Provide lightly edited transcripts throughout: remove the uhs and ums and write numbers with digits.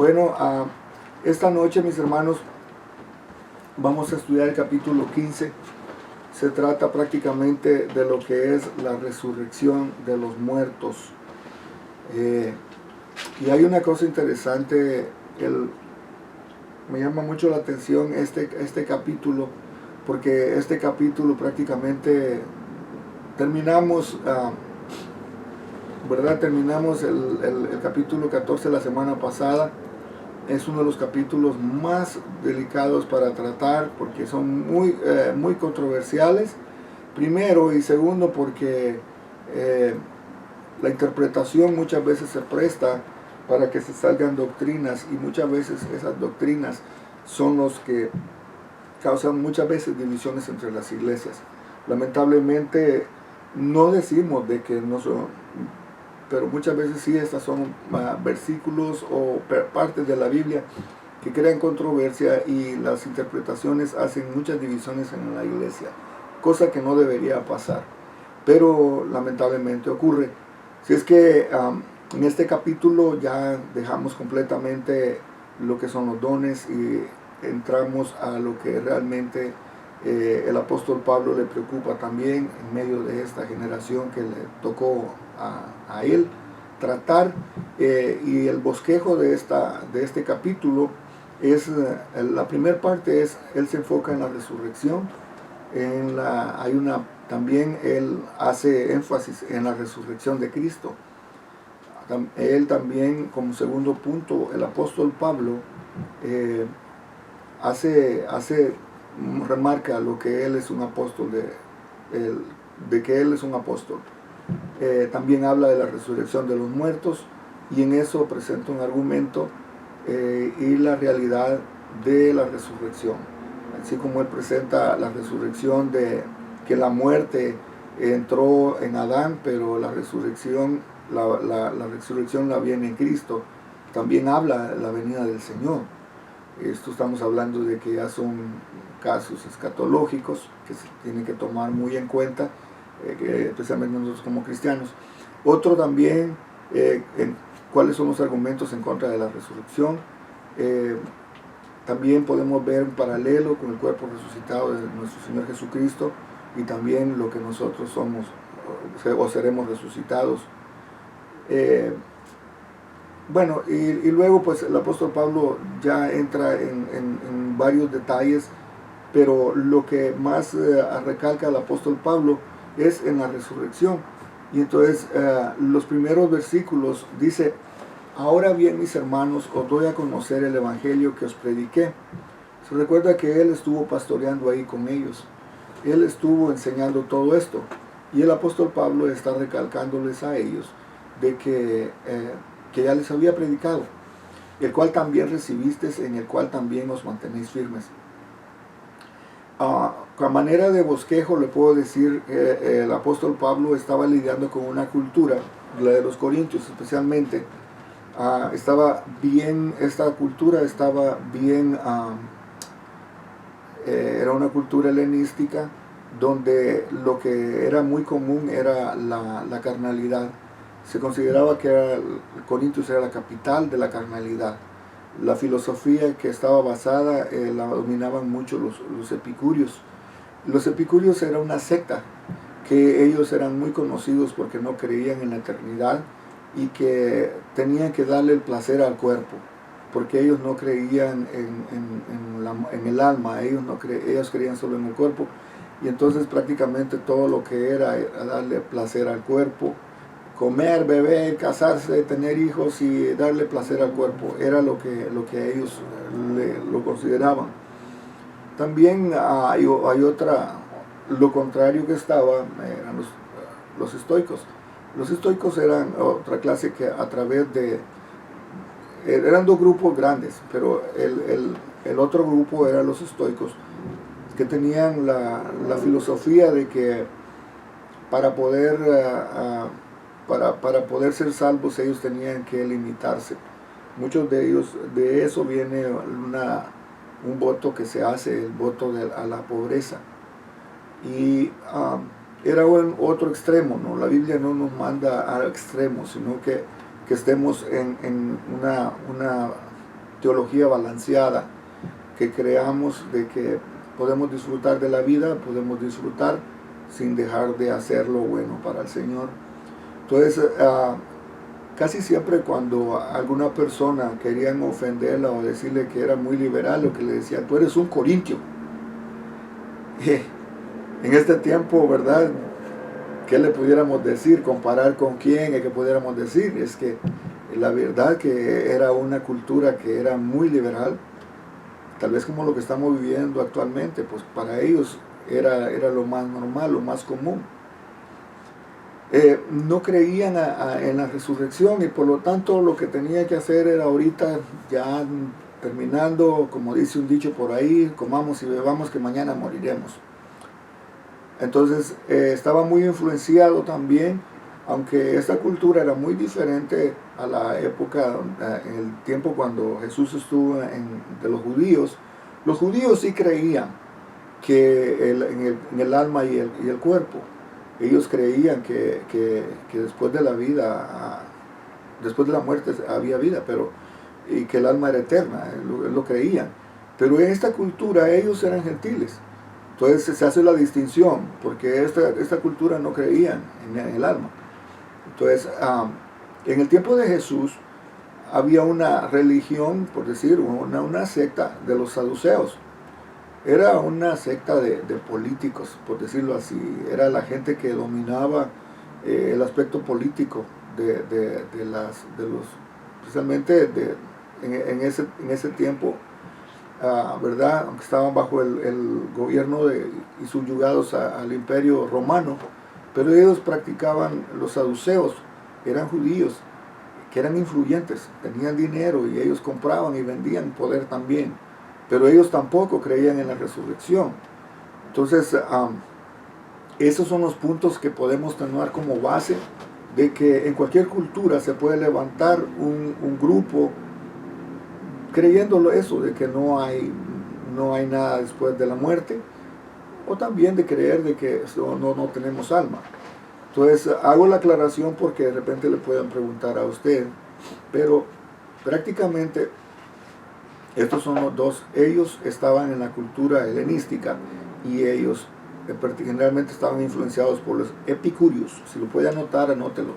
Bueno, esta noche, mis hermanos, vamos a estudiar el capítulo 15. Se trata prácticamente de lo que es la resurrección de los muertos. Y hay una cosa interesante, me llama mucho la atención este capítulo, porque este capítulo prácticamente terminamos el capítulo 14 la semana pasada. Es uno de los capítulos más delicados para tratar porque son muy controversiales, primero, y segundo porque la interpretación muchas veces se presta para que se salgan doctrinas, y muchas veces esas doctrinas son los que causan muchas veces divisiones entre las iglesias. Lamentablemente no decimos de que no son, pero muchas veces sí, estas son versículos o partes de la Biblia que crean controversia, y las interpretaciones hacen muchas divisiones en la iglesia, cosa que no debería pasar, pero lamentablemente ocurre. Si es que en este capítulo ya dejamos completamente lo que son los dones y entramos a lo que realmente el apóstol Pablo le preocupa también en medio de esta generación que le tocó a él tratar, y el bosquejo de este capítulo es, la primera parte es, él se enfoca en la resurrección, también él hace énfasis en la resurrección de Cristo. Él también, como segundo punto, el apóstol Pablo remarca lo que él es un apóstol, de que él es un apóstol. También habla de la resurrección de los muertos, y en eso presenta un argumento y la realidad de la resurrección, así como él presenta la resurrección de que la muerte entró en Adán, pero la resurrección la viene en Cristo. También habla de la venida del Señor. Esto estamos hablando de que ya son casos escatológicos que se tienen que tomar muy en cuenta, especialmente nosotros como cristianos. Otro también, cuáles son los argumentos en contra de la resurrección. También podemos ver un paralelo con el cuerpo resucitado de nuestro Señor Jesucristo, y también lo que nosotros somos o seremos resucitados. Bueno, y luego pues el apóstol Pablo ya entra en varios detalles, pero lo que más recalca el apóstol Pablo es en la resurrección. Y entonces los primeros versículos dice: ahora bien, mis hermanos, os doy a conocer el evangelio que os prediqué. Se recuerda que él estuvo pastoreando ahí con ellos, él estuvo enseñando todo esto, y el apóstol Pablo está recalcándoles a ellos de que ya les había predicado, el cual también recibisteis, en el cual también os mantenéis firmes. A manera de bosquejo le puedo decir que el apóstol Pablo estaba lidiando con una cultura, la de los corintios especialmente. Esta cultura estaba bien, era una cultura helenística, donde lo que era muy común era la carnalidad. Se consideraba que Corintios era la capital de la carnalidad. La filosofía que estaba basada la dominaban mucho los epicúreos. Los epicúreos era una secta que ellos eran muy conocidos porque no creían en la eternidad y que tenían que darle el placer al cuerpo, porque ellos no creían en el alma, ellos creían solo en el cuerpo, y entonces prácticamente todo lo que era darle placer al cuerpo, comer, beber, casarse, tener hijos y darle placer al cuerpo, era lo que ellos lo consideraban. También hay otra, lo contrario que eran los estoicos. Los estoicos eran otra clase que eran dos grupos grandes, pero el otro grupo eran los estoicos, que tenían la filosofía de que para poder ser salvos ellos tenían que limitarse. Muchos de ellos, de eso viene un voto que se hace, el voto a la pobreza. Y era otro extremo, ¿no? La Biblia no nos manda a extremos, sino que estemos en teología balanceada, que creamos de que podemos disfrutar de la vida, podemos disfrutar sin dejar de hacer lo bueno para el Señor. Entonces, casi siempre cuando alguna persona querían ofenderla o decirle que era muy liberal, lo que le decía, tú eres un corintio. En este tiempo, ¿verdad? ¿Qué le pudiéramos decir? ¿Comparar con quién? ¿Qué pudiéramos decir? Es que la verdad que era una cultura que era muy liberal, tal vez como lo que estamos viviendo actualmente, pues para ellos era lo más normal, lo más común. No creían en la resurrección y por lo tanto lo que tenía que hacer era ahorita, ya terminando, como dice un dicho por ahí, comamos y bebamos que mañana moriremos. Entonces estaba muy influenciado también, aunque esta cultura era muy diferente a la época, en el tiempo cuando Jesús estuvo de los judíos. Los judíos sí creían que en el alma y el cuerpo. Ellos creían que después de la vida, después de la muerte había vida, y que el alma era eterna, lo creían. Pero en esta cultura ellos eran gentiles. Entonces se hace la distinción, porque esta cultura no creían en el alma. Entonces, en el tiempo de Jesús había una religión, por decir, una secta de los saduceos. Era una secta de políticos, por decirlo así. Era la gente que dominaba el aspecto político especialmente en ese tiempo, ¿verdad? Aunque estaban bajo el gobierno y subyugados al imperio romano, pero ellos practicaban los saduceos, eran judíos, que eran influyentes, tenían dinero y ellos compraban y vendían poder también, pero ellos tampoco creían en la resurrección. Entonces, esos son los puntos que podemos tener como base de que en cualquier cultura se puede levantar un grupo creyéndolo eso, de que no hay nada después de la muerte, o también de creer de que no tenemos alma. Entonces hago la aclaración porque de repente le puedan preguntar a usted, pero prácticamente estos son los dos. Ellos estaban en la cultura helenística y ellos generalmente estaban influenciados por los epicúreos. Si lo puede anotar, anótelo.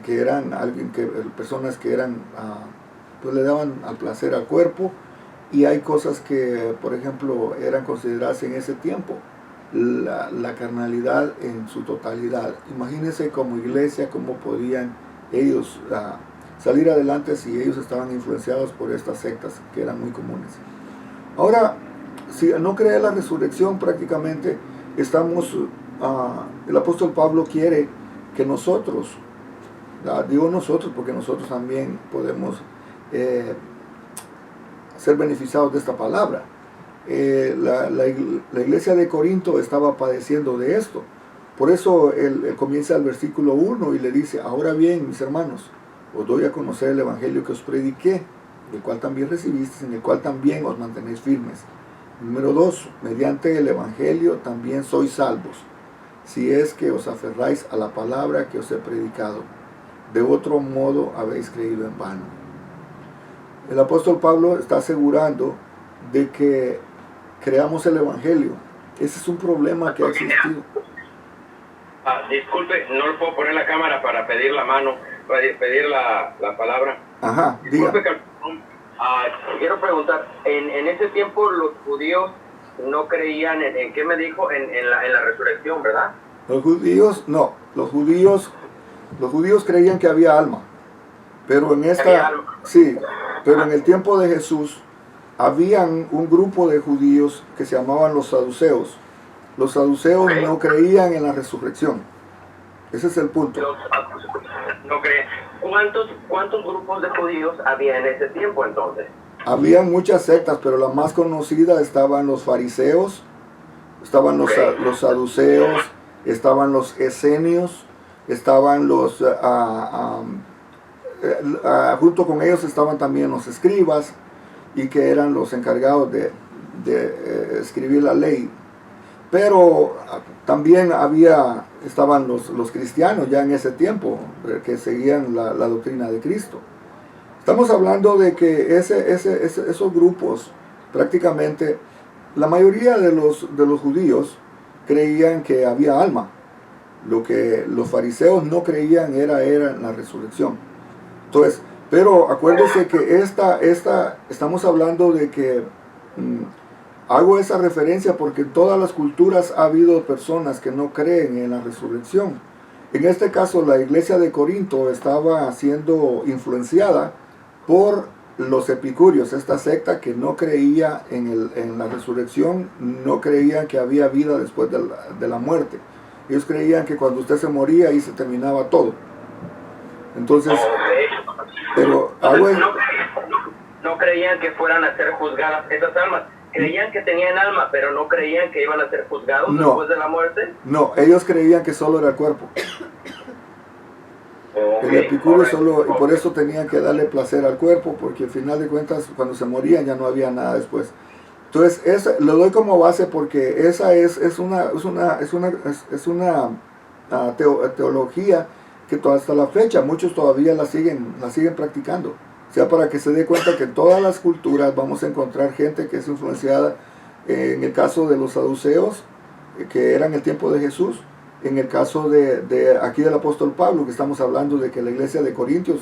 Que eran personas que eran pues le daban al placer al cuerpo, y hay cosas que, por ejemplo, eran consideradas en ese tiempo la carnalidad en su totalidad. Imagínense como iglesia cómo podían ellos salir adelante si ellos estaban influenciados por estas sectas que eran muy comunes. Ahora, si no cree la resurrección, prácticamente estamos, el apóstol Pablo quiere que nosotros, digo nosotros porque nosotros también podemos ser beneficiados de esta palabra. La iglesia de Corinto estaba padeciendo de esto. Por eso él comienza el versículo 1 y le dice: ahora bien, mis hermanos, os doy a conocer el evangelio que os prediqué, el cual también recibisteis, en el cual también os mantenéis firmes. Número 2, mediante el evangelio también sois salvos, si es que os aferráis a la palabra que os he predicado. De otro modo habéis creído en vano. El apóstol Pablo está asegurando de que creamos el evangelio. Ese es un problema que ha existido. Disculpe, no le puedo poner la cámara para pedir la mano, para pedir la palabra. Ajá, disculpe, quiero preguntar, en ese tiempo los judíos no creían en ¿qué me dijo? En la resurrección, ¿verdad? Los judíos, no, los judíos creían que había alma, pero en pero en el tiempo de Jesús habían un grupo de judíos que se llamaban los saduceos. Los saduceos no creían en la resurrección. Ese es el punto. No creen. ¿Cuántos grupos de judíos había en ese tiempo entonces? Habían muchas sectas, pero la más conocida estaban los fariseos, estaban los saduceos, estaban los esenios, estaban los junto con ellos estaban también los escribas, y que eran los encargados de escribir la ley. Pero también estaban los cristianos ya en ese tiempo, que seguían la doctrina de Cristo. Estamos hablando de que esos grupos, prácticamente, la mayoría de los judíos creían que había alma. Lo que los fariseos no creían era la resurrección. Entonces, pero acuérdese que estamos hablando de que hago esa referencia porque en todas las culturas ha habido personas que no creen en la resurrección. En este caso, la iglesia de Corinto estaba siendo influenciada por los epicúreos, esta secta que no creía en la resurrección, no creían que había vida después de la muerte. Ellos creían que cuando usted se moría ahí se terminaba todo. Entonces, pero no creían que fueran a ser juzgadas esas almas. Creían que tenían alma, pero no creían que iban a ser juzgados después de la muerte. No, ellos creían que solo era el cuerpo. El epicurio solo, y por eso tenían que darle placer al cuerpo, porque al final de cuentas, cuando se morían ya no había nada después. Entonces, lo doy como base porque esa es una teología que hasta la fecha muchos todavía la siguen practicando. O sea, para que se dé cuenta que en todas las culturas vamos a encontrar gente que es influenciada, en el caso de los saduceos, que eran el tiempo de Jesús, en el caso de aquí del apóstol Pablo, que estamos hablando de que la iglesia de Corintios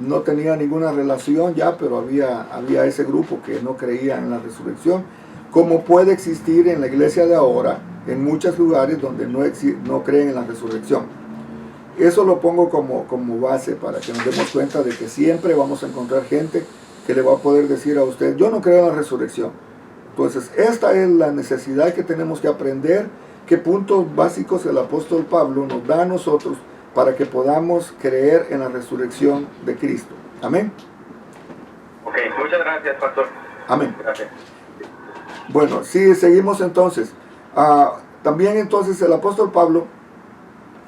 no tenía ninguna relación ya, pero había ese grupo que no creía en la resurrección, como puede existir en la iglesia de ahora, en muchos lugares donde no creen en la resurrección. Eso lo pongo como base para que nos demos cuenta de que siempre vamos a encontrar gente que le va a poder decir a usted, yo no creo en la resurrección. Entonces, esta es la necesidad que tenemos que aprender, qué puntos básicos el apóstol Pablo nos da a nosotros para que podamos creer en la resurrección de Cristo. Amén. Ok, muchas gracias, pastor. Amén. Gracias. Bueno, sí, seguimos entonces. También entonces el apóstol Pablo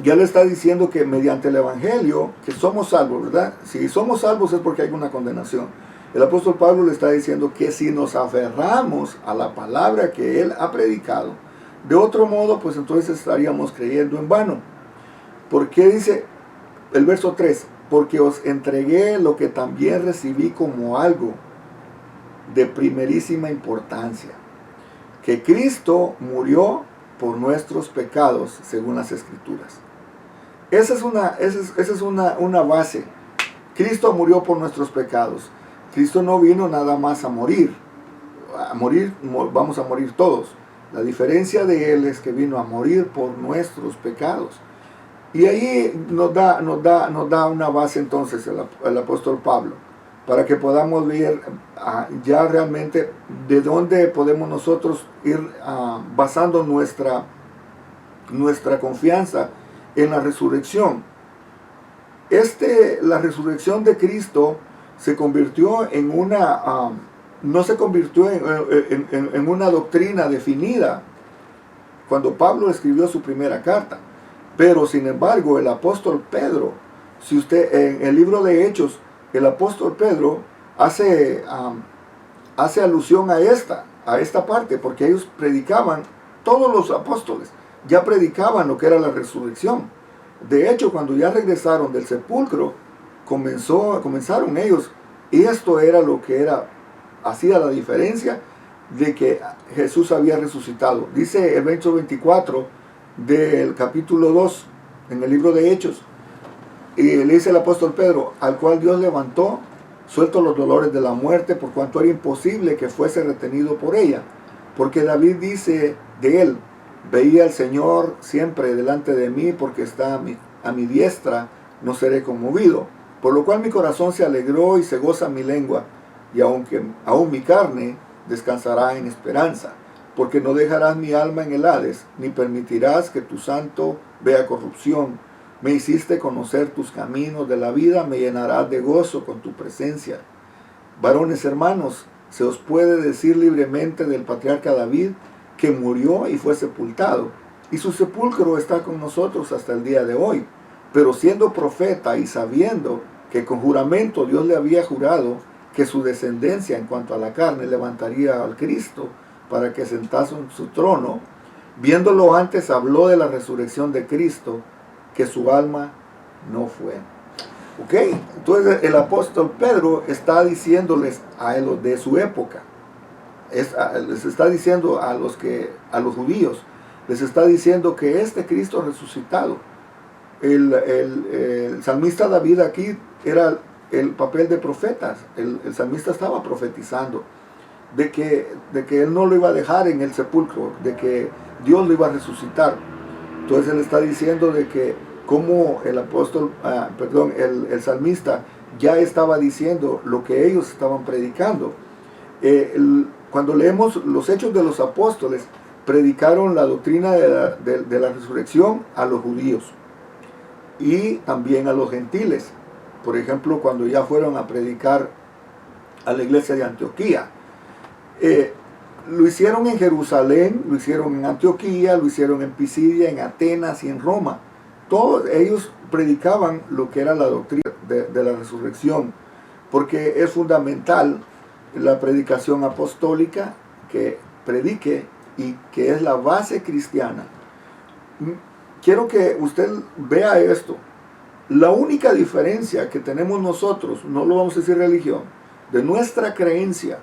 ya le está diciendo que mediante el evangelio, que somos salvos, ¿verdad? Si somos salvos es porque hay una condenación. El apóstol Pablo le está diciendo que si nos aferramos a la palabra que él ha predicado, de otro modo, pues entonces estaríamos creyendo en vano. ¿Por qué dice el verso 3? Porque os entregué lo que también recibí como algo de primerísima importancia, que Cristo murió por nuestros pecados según las Escrituras. Esa es una base. Cristo murió por nuestros pecados. Cristo no vino nada más a morir. Vamos a morir todos. La diferencia de Él es que vino a morir por nuestros pecados. Y ahí nos da una base entonces el apóstol Pablo, para que podamos ver ya realmente de dónde podemos nosotros ir basando nuestra confianza en la resurrección. La resurrección de Cristo se convirtió en no se convirtió en una doctrina definida cuando Pablo escribió su primera carta. Pero sin embargo, el apóstol Pedro, si usted en el libro de Hechos, el apóstol Pedro hace alusión a esta parte, porque ellos predicaban, todos los apóstoles ya predicaban lo que era la resurrección. De hecho, cuando ya regresaron del sepulcro, comenzaron ellos, y esto era lo que hacía la diferencia de que Jesús había resucitado. Dice el verso 24 del capítulo 2 en el libro de Hechos, y le dice el apóstol Pedro, al cual Dios levantó, suelto los dolores de la muerte, por cuanto era imposible que fuese retenido por ella. Porque David dice de él, veía al Señor siempre delante de mí, porque está a mi diestra, no seré conmovido. Por lo cual mi corazón se alegró y se goza mi lengua, y aún mi carne descansará en esperanza. Porque no dejarás mi alma en el Hades, ni permitirás que tu santo vea corrupción. Me hiciste conocer tus caminos de la vida, me llenarás de gozo con tu presencia. Varones hermanos, se os puede decir libremente del patriarca David, que murió y fue sepultado, y su sepulcro está con nosotros hasta el día de hoy. Pero siendo profeta y sabiendo que con juramento Dios le había jurado que su descendencia en cuanto a la carne levantaría al Cristo para que sentase en su trono, viéndolo antes habló de la resurrección de Cristo, que su alma no fue. ¿Ok? Entonces el apóstol Pedro está diciéndoles a los de su época, les está diciendo a los judíos, les está diciendo que este Cristo resucitado, el salmista David aquí era el papel de profetas, el salmista estaba profetizando de que él no lo iba a dejar en el sepulcro, de que Dios lo iba a resucitar. Entonces él está diciendo de que como el salmista ya estaba diciendo lo que ellos estaban predicando. Cuando leemos los Hechos de los Apóstoles, predicaron la doctrina de la resurrección a los judíos y también a los gentiles. Por ejemplo, cuando ya fueron a predicar a la iglesia de Antioquía. Lo hicieron en Jerusalén, lo hicieron en Antioquía, lo hicieron en Pisidia, en Atenas y en Roma. Todos ellos predicaban lo que era la doctrina de la resurrección, porque es fundamental la predicación apostólica, que predique y que es la base cristiana. Quiero que usted vea esto. La única diferencia que tenemos nosotros, no lo vamos a decir religión, de nuestra creencia,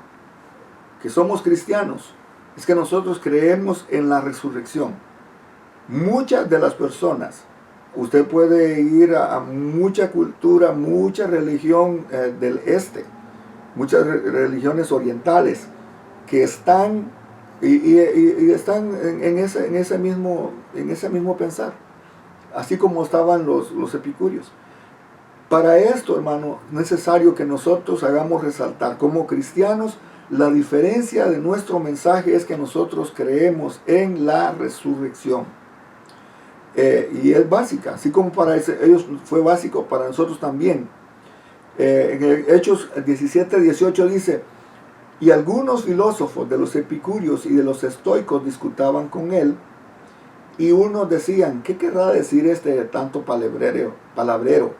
que somos cristianos, es que nosotros creemos en la resurrección. Muchas de las personas, usted puede ir a mucha cultura, mucha religión del este, muchas religiones orientales que están y están en ese mismo pensar, así como estaban los epicúreos. Para esto, hermano, es necesario que nosotros hagamos resaltar como cristianos la diferencia de nuestro mensaje es que nosotros creemos en la resurrección. Y es básica, así como para ellos fue básico, para nosotros también. En Hechos 17-18 dice, y algunos filósofos de los epicúreos y de los estoicos discutaban con él, y unos decían, ¿qué querrá decir este tanto palabrero?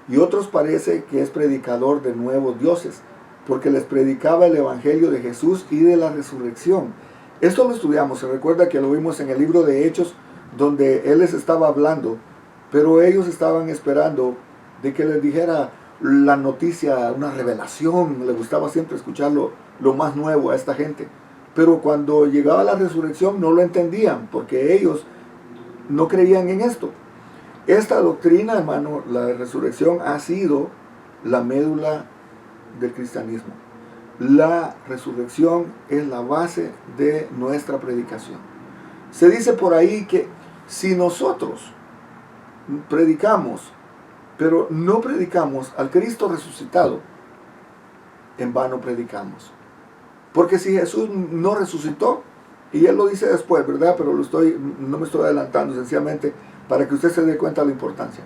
Y otros parece que es predicador de nuevos dioses, porque les predicaba el evangelio de Jesús y de la resurrección. Esto lo estudiamos, se recuerda que lo vimos en el libro de Hechos, donde él les estaba hablando, pero ellos estaban esperando de que les dijera la noticia, una revelación. Le gustaba siempre escuchar lo más nuevo a esta gente, pero cuando llegaba la resurrección no lo entendían, porque ellos no creían en esto. Esta doctrina, hermano, la resurrección ha sido la médula del cristianismo. La resurrección es la base de nuestra predicación. Se dice por ahí que si nosotros predicamos, pero no predicamos al Cristo resucitado, en vano predicamos. Porque si Jesús no resucitó, y él lo dice después, ¿verdad? Pero no me estoy adelantando, sencillamente para que usted se dé cuenta de la importancia.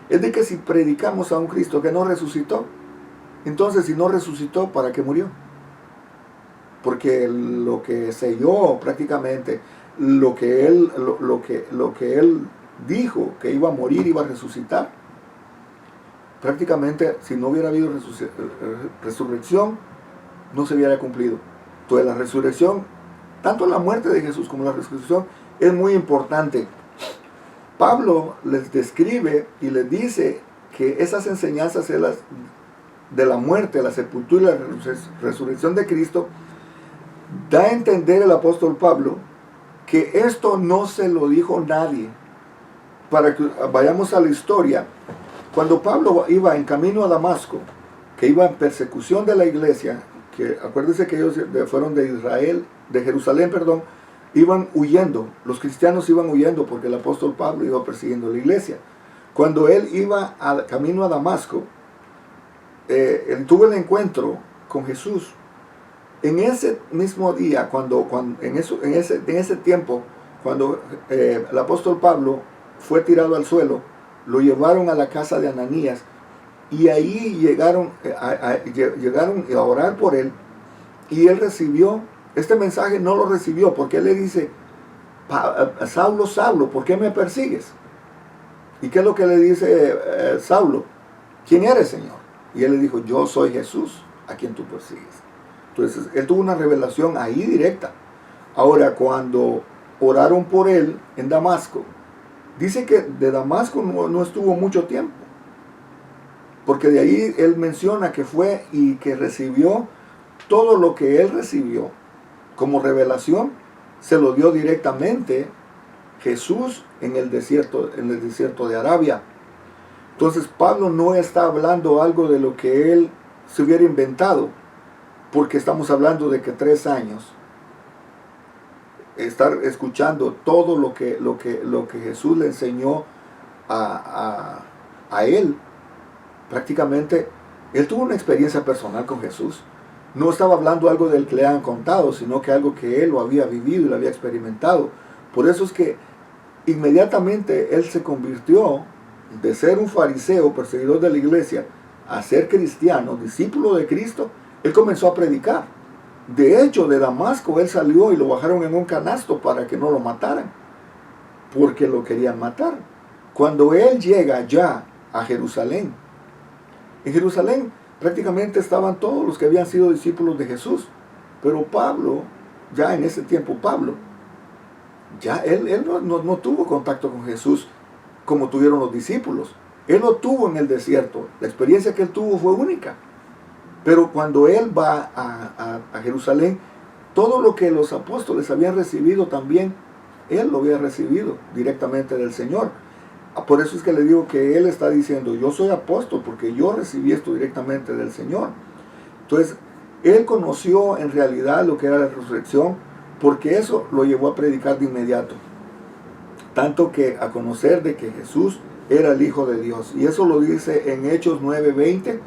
Es de que si predicamos a un Cristo que no resucitó, entonces si no resucitó, ¿para qué murió? Porque lo que selló prácticamente, lo que él dijo que iba a morir, iba a resucitar, prácticamente si no hubiera habido resurrección, no se hubiera cumplido. Entonces la resurrección, tanto la muerte de Jesús como la resurrección, es muy importante. Pablo les describe y les dice que esas enseñanzas de la muerte, la sepultura y la resurrección de Cristo, da a entender el apóstol Pablo que esto no se lo dijo nadie. Para que vayamos a la historia, cuando Pablo iba en camino a Damasco, que iba en persecución de la iglesia, que acuérdense que ellos fueron de Jerusalén, iban huyendo, los cristianos iban huyendo porque el apóstol Pablo iba persiguiendo la iglesia. Cuando él iba camino a Damasco, él tuvo el encuentro con Jesús. En ese mismo día, en ese tiempo, cuando el apóstol Pablo fue tirado al suelo, lo llevaron a la casa de Ananías y ahí llegaron a orar por él, y él recibió este mensaje. No lo recibió porque él le dice, Saulo, Saulo, ¿por qué me persigues? ¿Y qué es lo que le dice Saulo? ¿Quién eres, Señor? Y él le dijo, yo soy Jesús a quien tú persigues. Entonces él tuvo una revelación ahí directa. Ahora, cuando oraron por él en Damasco, dice que de Damasco no estuvo mucho tiempo. porque de ahí él menciona que fue y que recibió todo lo que él recibió como revelación, se lo dio directamente Jesús en el desierto de Arabia. Entonces Pablo no está hablando algo de lo que él se hubiera inventado, porque estamos hablando de que 3 años estar escuchando todo lo que Jesús le enseñó a él. Prácticamente él tuvo una experiencia personal con Jesús. No estaba hablando algo del que le han contado, sino que algo que él lo había vivido y lo había experimentado. Por eso es que inmediatamente él se convirtió de ser un fariseo, perseguidor de la iglesia, a ser cristiano, discípulo de Cristo. Él comenzó a predicar. De hecho, de Damasco él salió y lo bajaron en un canasto para que no lo mataran, porque lo querían matar. Cuando él llega ya a Jerusalén, en Jerusalén prácticamente estaban todos los que habían sido discípulos de Jesús, pero Pablo, ya en ese tiempo Pablo, ya él no tuvo contacto con Jesús como tuvieron los discípulos. Él lo tuvo en el desierto. La experiencia que él tuvo fue única. Pero cuando él va a Jerusalén, todo lo que los apóstoles habían recibido también, él lo había recibido directamente del Señor. Por eso es que le digo que él está diciendo, yo soy apóstol porque yo recibí esto directamente del Señor. Entonces, él conoció en realidad lo que era la resurrección, porque eso lo llevó a predicar de inmediato. Tanto que a conocer de que Jesús era el Hijo de Dios. Y eso lo dice en Hechos 9:20.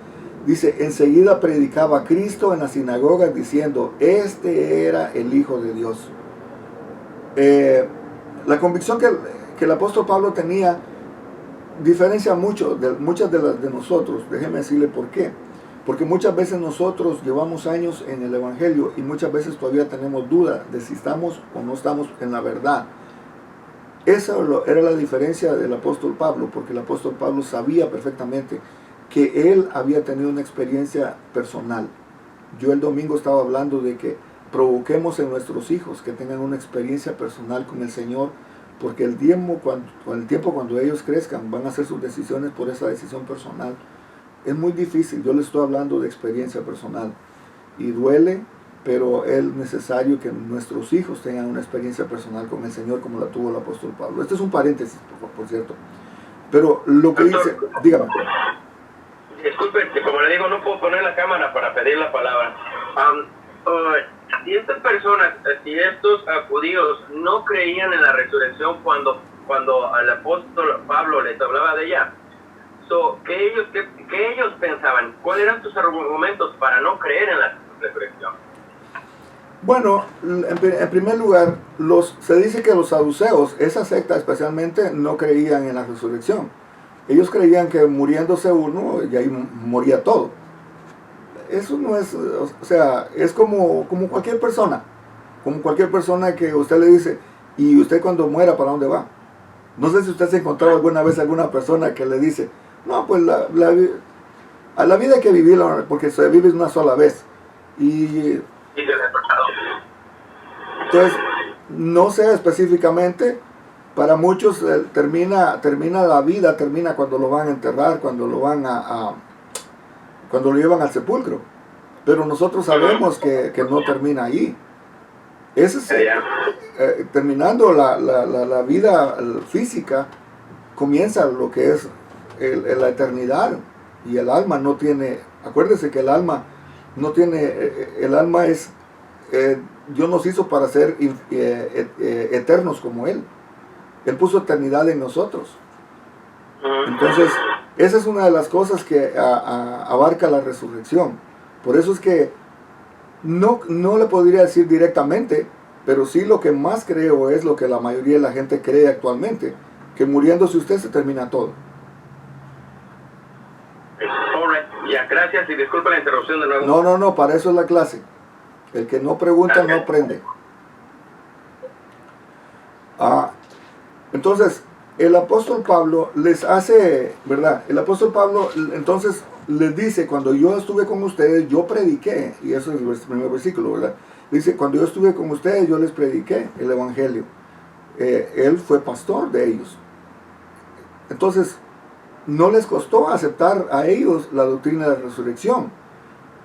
Dice, enseguida predicaba a Cristo en las sinagogas diciendo, este era el Hijo de Dios. La convicción que el apóstol Pablo tenía diferencia mucho de muchas de las de nosotros. Déjeme decirle por qué. Porque muchas veces nosotros llevamos años en el Evangelio y muchas veces todavía tenemos duda de si estamos o no estamos en la verdad. Esa era la diferencia del apóstol Pablo, porque el apóstol Pablo sabía perfectamente que él había tenido una experiencia personal. Yo el domingo estaba hablando de que provoquemos en nuestros hijos que tengan una experiencia personal con el Señor, porque con el tiempo cuando ellos crezcan van a hacer sus decisiones por esa decisión personal. Es muy difícil, yo les estoy hablando de experiencia personal y duele, pero es necesario que nuestros hijos tengan una experiencia personal con el Señor como la tuvo el apóstol Pablo. Este es un paréntesis, por cierto. Pero lo que dice, dígame. Disculpe, como le digo, no puedo poner la cámara para pedir la palabra. Si estas personas, si estos judíos no creían en la resurrección cuando al apóstol Pablo les hablaba de ella, ¿qué ellos pensaban? ¿Cuáles eran sus argumentos para no creer en la resurrección? Bueno, en primer lugar, se dice que los saduceos, esa secta especialmente, no creían en la resurrección. Ellos creían que muriéndose uno, y ahí moría todo. Eso no es, o sea, es como cualquier persona. Como cualquier persona que usted le dice, ¿y usted cuando muera para dónde va? No sé si usted se ha encontrado alguna vez alguna persona que le dice, no, pues a la vida hay que vivirla porque se vive una sola vez. Entonces, no sé específicamente, para muchos termina la vida, termina cuando lo van a enterrar, cuando lo llevan al sepulcro. Pero nosotros sabemos que no termina ahí. Terminando la vida física, comienza lo que es la eternidad. Y el alma no tiene, acuérdese que el alma no tiene, el alma es, Dios nos hizo para ser eternos como Él. Él puso eternidad en nosotros. Entonces, esa es una de las cosas que abarca la resurrección. Por eso es que no le podría decir directamente, pero sí lo que más creo es lo que la mayoría de la gente cree actualmente, que muriéndose usted se termina todo. Ya, gracias y disculpa la interrupción de nuevo. No, para eso es la clase. El que no pregunta no aprende. Entonces, el apóstol Pablo les hace, ¿verdad? El apóstol Pablo entonces les dice, cuando yo estuve con ustedes, yo prediqué, y eso es el primer versículo, ¿verdad? Dice, cuando yo estuve con ustedes, yo les prediqué el evangelio. Él fue pastor de ellos. Entonces, no les costó aceptar a ellos la doctrina de la resurrección.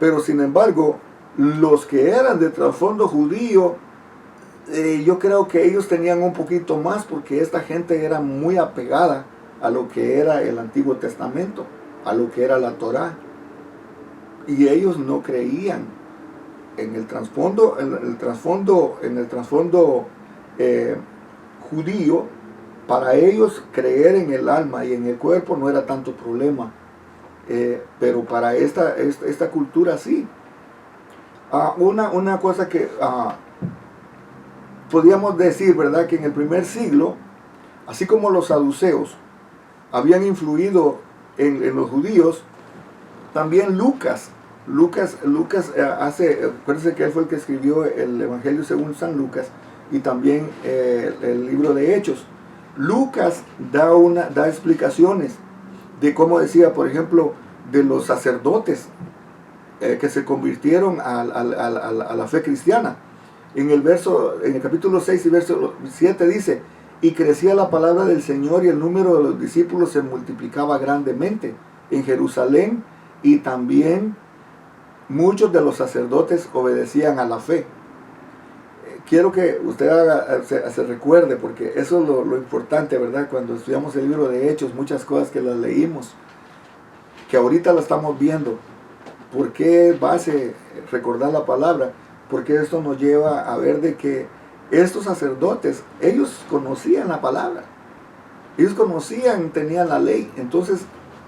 Pero sin embargo, los que eran de trasfondo judío, yo creo que ellos tenían un poquito más, porque esta gente era muy apegada a lo que era el Antiguo Testamento, a lo que era la Torá. Y ellos no creían en el trasfondo, judío. Para ellos creer en el alma y en el cuerpo no era tanto problema, pero para esta cultura sí. Una cosa que podríamos decir, ¿verdad? Que en el primer siglo, así como los saduceos habían influido en los judíos, también Lucas acuérdense que él fue el que escribió el Evangelio según San Lucas y también el libro de Hechos. Lucas da explicaciones de cómo decía, por ejemplo, de los sacerdotes que se convirtieron a la fe cristiana. En el capítulo 6 y verso 7 dice: y crecía la palabra del Señor y el número de los discípulos se multiplicaba grandemente en Jerusalén, y también muchos de los sacerdotes obedecían a la fe. Quiero que usted se recuerde, porque eso es lo importante, ¿verdad? Cuando estudiamos el libro de Hechos, muchas cosas que las leímos, que ahorita la estamos viendo. ¿Por qué base recordar la palabra? Porque esto nos lleva a ver de que estos sacerdotes, ellos conocían la palabra. Ellos tenían la ley. Entonces,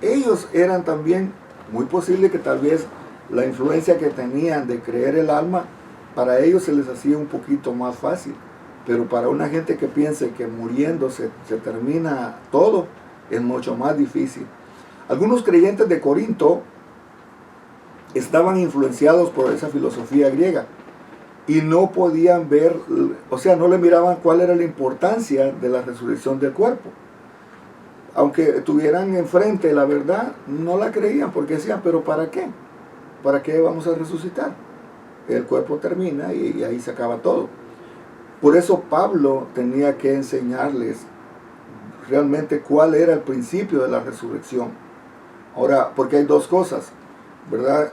ellos eran también, muy posible que tal vez la influencia que tenían de creer el alma, para ellos se les hacía un poquito más fácil. Pero para una gente que piense que muriendo se termina todo, es mucho más difícil. Algunos creyentes de Corinto estaban influenciados por esa filosofía griega y no podían ver, o sea, no le miraban cuál era la importancia de la resurrección del cuerpo. Aunque tuvieran enfrente la verdad, no la creían, porque decían: ¿pero para qué? ¿Para qué vamos a resucitar? El cuerpo termina y ahí se acaba todo. Por eso Pablo tenía que enseñarles realmente cuál era el principio de la resurrección. Ahora, porque hay dos cosas, ¿verdad?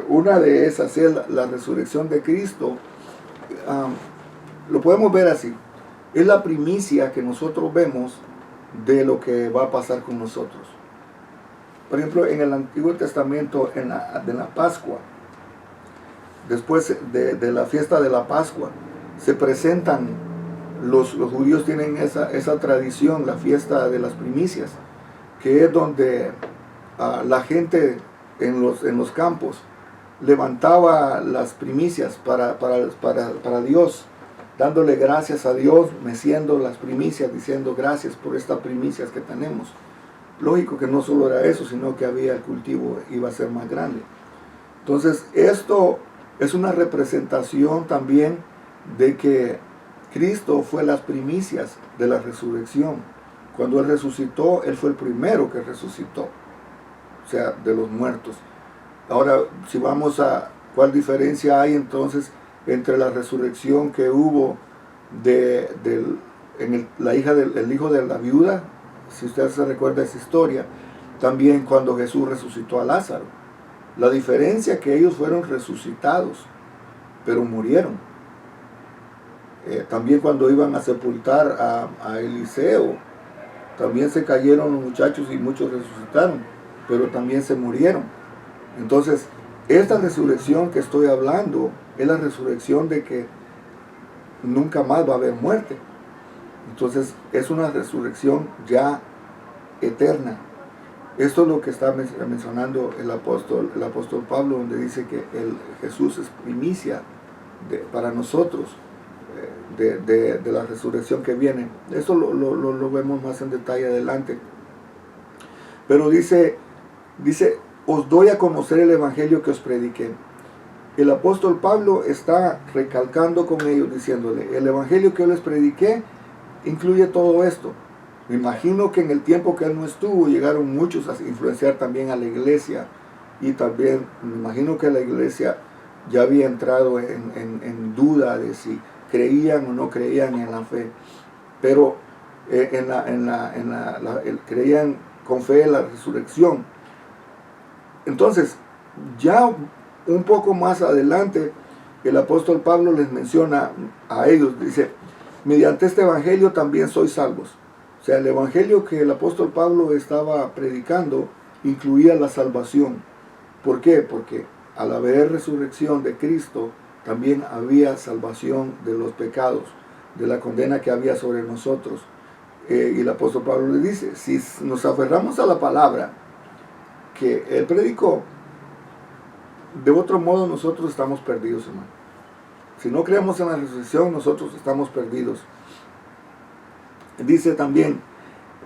Una de esas es la resurrección de Cristo. Lo podemos ver así: es la primicia que nosotros vemos de lo que va a pasar con nosotros. Por ejemplo, en el Antiguo Testamento, de la Pascua, después de la fiesta de la Pascua, se presentan, los judíos tienen esa tradición, la fiesta de las primicias, que es donde la gente en los campos levantaba las primicias para Dios, dándole gracias a Dios, meciendo las primicias, diciendo: gracias por estas primicias que tenemos. Lógico que no solo era eso, sino que el cultivo iba a ser más grande. Entonces, esto es una representación también de que Cristo fue las primicias de la resurrección. Cuando Él resucitó, Él fue el primero que resucitó, o sea, de los muertos. Ahora, si vamos a cuál diferencia hay entonces entre la resurrección que hubo el hijo de la viuda, si usted se recuerda esa historia, también cuando Jesús resucitó a Lázaro. La diferencia que ellos fueron resucitados, pero murieron. También cuando iban a sepultar a Eliseo, también se cayeron los muchachos y muchos resucitaron, pero también se murieron. Entonces, esta resurrección que estoy hablando es la resurrección de que nunca más va a haber muerte. Entonces, es una resurrección ya eterna. Esto es lo que está mencionando el apóstol Pablo, donde dice que Jesús es primicia para nosotros de la resurrección que viene. Esto lo vemos más en detalle adelante. Pero dice, os doy a conocer el evangelio que os prediqué. El apóstol Pablo está recalcando con ellos, diciéndole: el evangelio que yo les prediqué incluye todo esto. Me imagino que en el tiempo que él no estuvo, llegaron muchos a influenciar también a la iglesia, y también me imagino que la iglesia ya había entrado en duda de si creían o no creían en la fe, pero creían con fe la resurrección. Entonces, ya un poco más adelante, el apóstol Pablo les menciona a ellos, dice, mediante este evangelio también sois salvos. O sea, el evangelio que el apóstol Pablo estaba predicando incluía la salvación. ¿Por qué? Porque al haber resurrección de Cristo, también había salvación de los pecados, de la condena que había sobre nosotros. Y el apóstol Pablo le dice, si nos aferramos a la palabra que él predicó, de otro modo nosotros estamos perdidos, hermano. Si no creemos en la resurrección, nosotros estamos perdidos. Dice también,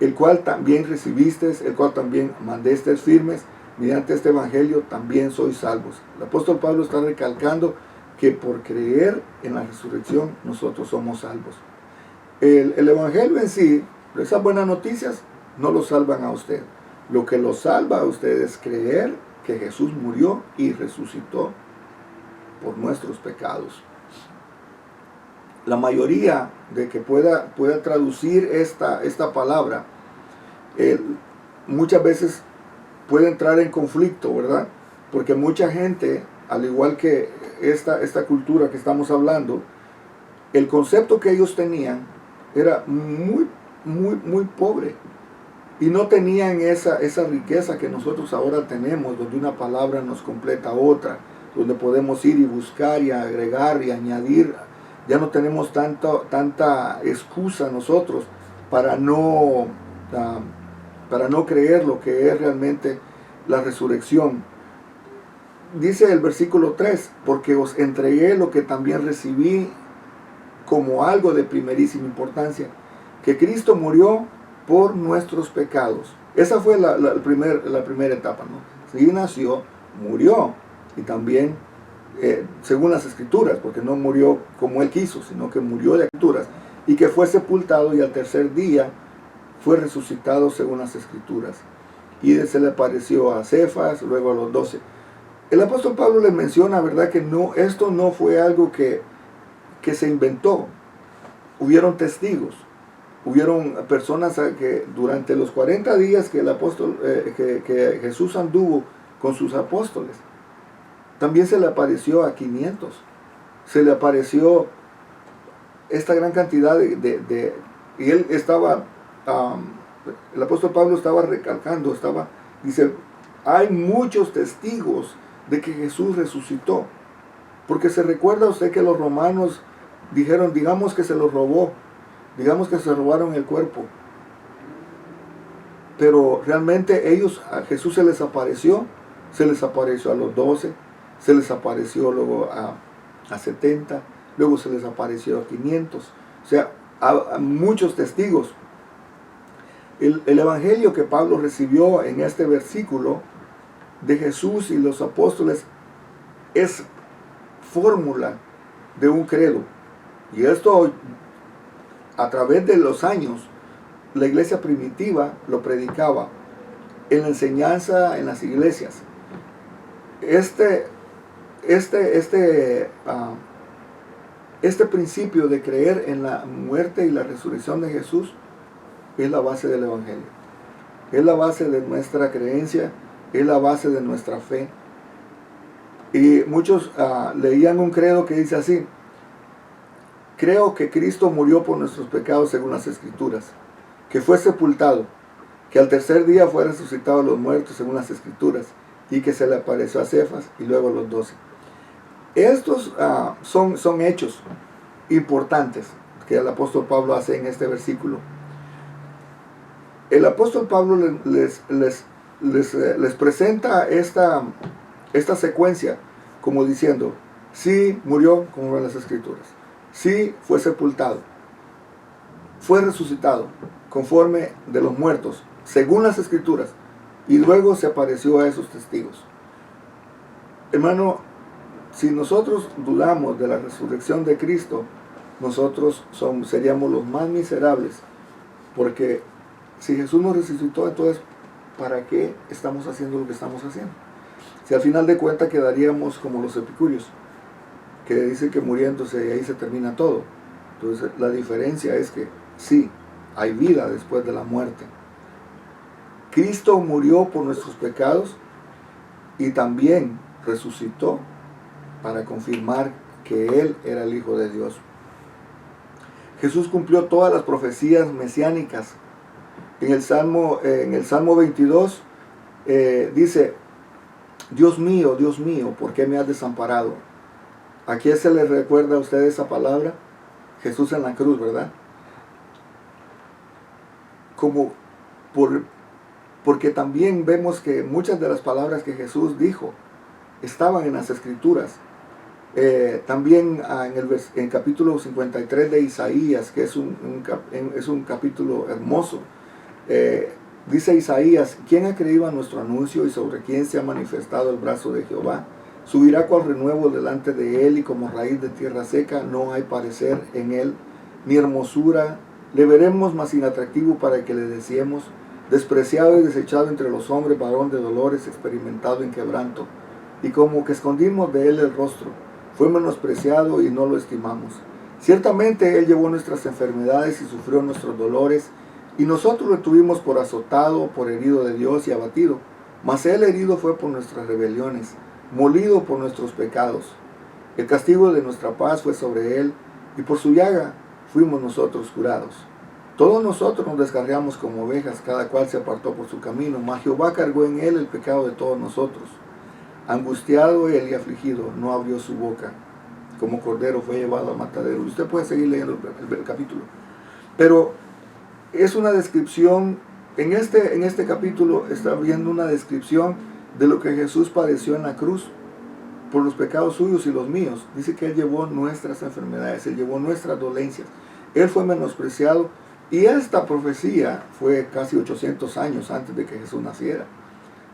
el cual también recibisteis, el cual también mandéis firmes, mediante este evangelio también sois salvos. El apóstol Pablo está recalcando que por creer en la resurrección nosotros somos salvos. El evangelio en sí, esas buenas noticias, no lo salvan a usted. Lo que lo salva a usted es creer que Jesús murió y resucitó por nuestros pecados. La mayoría de que pueda traducir esta palabra, muchas veces puede entrar en conflicto, ¿verdad? Porque mucha gente, al igual que esta cultura que estamos hablando, el concepto que ellos tenían era muy pobre. Y no tenían esa riqueza que nosotros ahora tenemos, donde una palabra nos completa otra, donde podemos ir y buscar y agregar y añadir. Ya no tenemos tanta excusa nosotros para no creer lo que es realmente la resurrección. Dice el versículo 3, porque os entregué lo que también recibí como algo de primerísima importancia, que Cristo murió por nuestros pecados. Esa fue la primera etapa, ¿no? Sí, nació, murió, y también según las escrituras, porque no murió como él quiso, sino que murió de escrituras, y que fue sepultado y al tercer día fue resucitado según las escrituras. Y se le apareció a Cefas, luego a los 12. El apóstol Pablo le menciona, ¿verdad?, que esto no fue algo que se inventó. Hubieron testigos. Hubieron personas que durante los 40 días que que Jesús anduvo con sus apóstoles, también se le apareció a 500. Se le apareció esta gran cantidad y él estaba, el apóstol Pablo estaba recalcando, dice, hay muchos testigos de que Jesús resucitó. Porque se recuerda usted que los romanos dijeron, digamos que se los robó, digamos que se robaron el cuerpo, pero realmente a Jesús se les apareció a los 12, se les apareció luego a 70, luego se les apareció a 500, o sea, a muchos testigos. El evangelio que Pablo recibió en este versículo de Jesús y los apóstoles es fórmula de un credo, y esto a través de los años, la iglesia primitiva lo predicaba en la enseñanza en las iglesias. Este principio de creer en la muerte y la resurrección de Jesús es la base del evangelio. Es la base de nuestra creencia, es la base de nuestra fe. Y muchos leían un credo que dice así: creo que Cristo murió por nuestros pecados según las Escrituras, que fue sepultado, que al tercer día fue resucitado de los muertos según las Escrituras, y que se le apareció a Cefas y luego a los 12. Estos son hechos importantes que el apóstol Pablo hace en este versículo. El apóstol Pablo les presenta esta secuencia como diciendo, sí murió como en las Escrituras, sí fue sepultado, fue resucitado conforme de los muertos, según las Escrituras, y luego se apareció a esos testigos. Hermano, si nosotros dudamos de la resurrección de Cristo, nosotros seríamos los más miserables, porque si Jesús nos resucitó, entonces ¿para qué estamos haciendo lo que estamos haciendo? Si al final de cuentas quedaríamos como los epicúreos, que dicen que muriéndose y ahí se termina todo. Entonces la diferencia es que sí, hay vida después de la muerte. Cristo murió por nuestros pecados y también resucitó para confirmar que Él era el Hijo de Dios. Jesús cumplió todas las profecías mesiánicas. En el Salmo 22 dice, Dios mío, ¿por qué me has desamparado? ¿A quién se le recuerda a usted esa palabra? Jesús en la cruz, ¿verdad? Porque también vemos que muchas de las palabras que Jesús dijo estaban en las Escrituras. También en el capítulo 53 de Isaías, que es un capítulo hermoso, dice Isaías, ¿quién ha creído a nuestro anuncio y sobre quién se ha manifestado el brazo de Jehová? Subirá cual renuevo delante de él y como raíz de tierra seca, no hay parecer en él, ni hermosura. Le veremos más inatractivo para que le deseemos, despreciado y desechado entre los hombres, varón de dolores, experimentado en quebranto. Y como que escondimos de él el rostro, fue menospreciado y no lo estimamos. Ciertamente él llevó nuestras enfermedades y sufrió nuestros dolores, y nosotros lo tuvimos por azotado, por herido de Dios y abatido. Mas él herido fue por nuestras rebeliones, molido por nuestros pecados. El castigo de nuestra paz fue sobre él, y por su llaga fuimos nosotros curados. Todos nosotros nos descarriamos como ovejas, cada cual se apartó por su camino, mas Jehová cargó en él el pecado de todos nosotros. Angustiado él y afligido, no abrió su boca. Como cordero fue llevado al matadero. Usted puede seguir leyendo el capítulo. Pero es una descripción, en este capítulo está viendo una descripción de lo que Jesús padeció en la cruz por los pecados suyos y los míos. Dice que Él llevó nuestras enfermedades, Él llevó nuestras dolencias. Él fue menospreciado, y esta profecía fue casi 800 años antes de que Jesús naciera.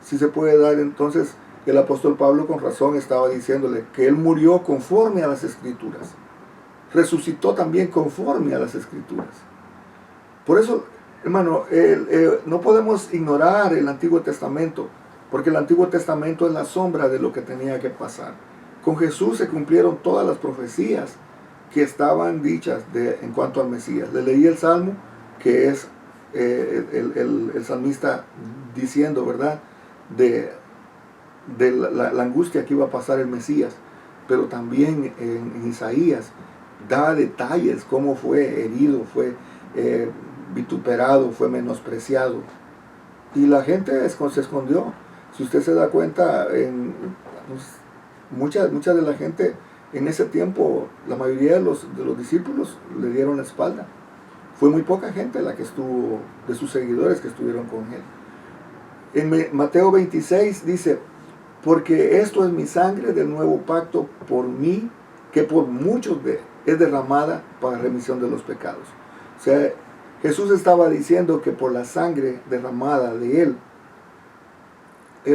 Si se puede dar entonces, el apóstol Pablo con razón estaba diciéndole que Él murió conforme a las Escrituras. Resucitó también conforme a las Escrituras. Por eso, hermano, no podemos ignorar el Antiguo Testamento, porque el Antiguo Testamento es la sombra de lo que tenía que pasar. Con Jesús se cumplieron todas las profecías que estaban dichas en cuanto al Mesías. Le leí el Salmo, que es el salmista diciendo, ¿verdad?, de la angustia que iba a pasar el Mesías. Pero también en Isaías da detalles, cómo fue herido, fue vituperado, fue menospreciado. Y la gente se escondió. Si usted se da cuenta, mucha de la gente en ese tiempo, la mayoría de los discípulos le dieron la espalda. Fue muy poca gente la que estuvo, de sus seguidores, que estuvieron con él. En Mateo 26 dice, porque esto es mi sangre del nuevo pacto por mí, que por muchos es derramada para remisión de los pecados. O sea, Jesús estaba diciendo que por la sangre derramada de Él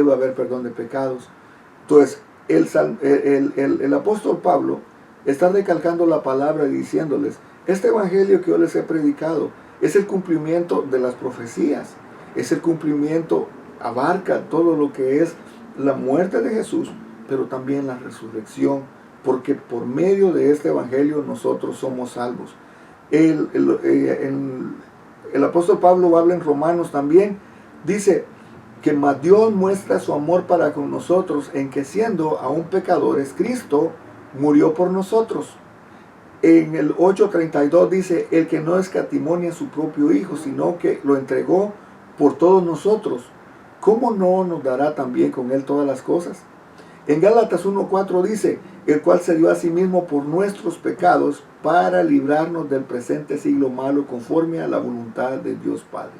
va a haber perdón de pecados. Entonces, el apóstol Pablo está recalcando la palabra y diciéndoles, este evangelio que yo les he predicado es el cumplimiento de las profecías, es el cumplimiento, abarca todo lo que es la muerte de Jesús, pero también la resurrección, porque por medio de este evangelio nosotros somos salvos. El apóstol Pablo habla en Romanos también, dice que más Dios muestra su amor para con nosotros en que siendo aún pecadores, Cristo murió por nosotros. En el 8:32 dice, el que no escatimó a su propio Hijo, sino que lo entregó por todos nosotros, ¿cómo no nos dará también con Él todas las cosas? En Gálatas 1:4 dice, el cual se dio a sí mismo por nuestros pecados para librarnos del presente siglo malo conforme a la voluntad de Dios Padre.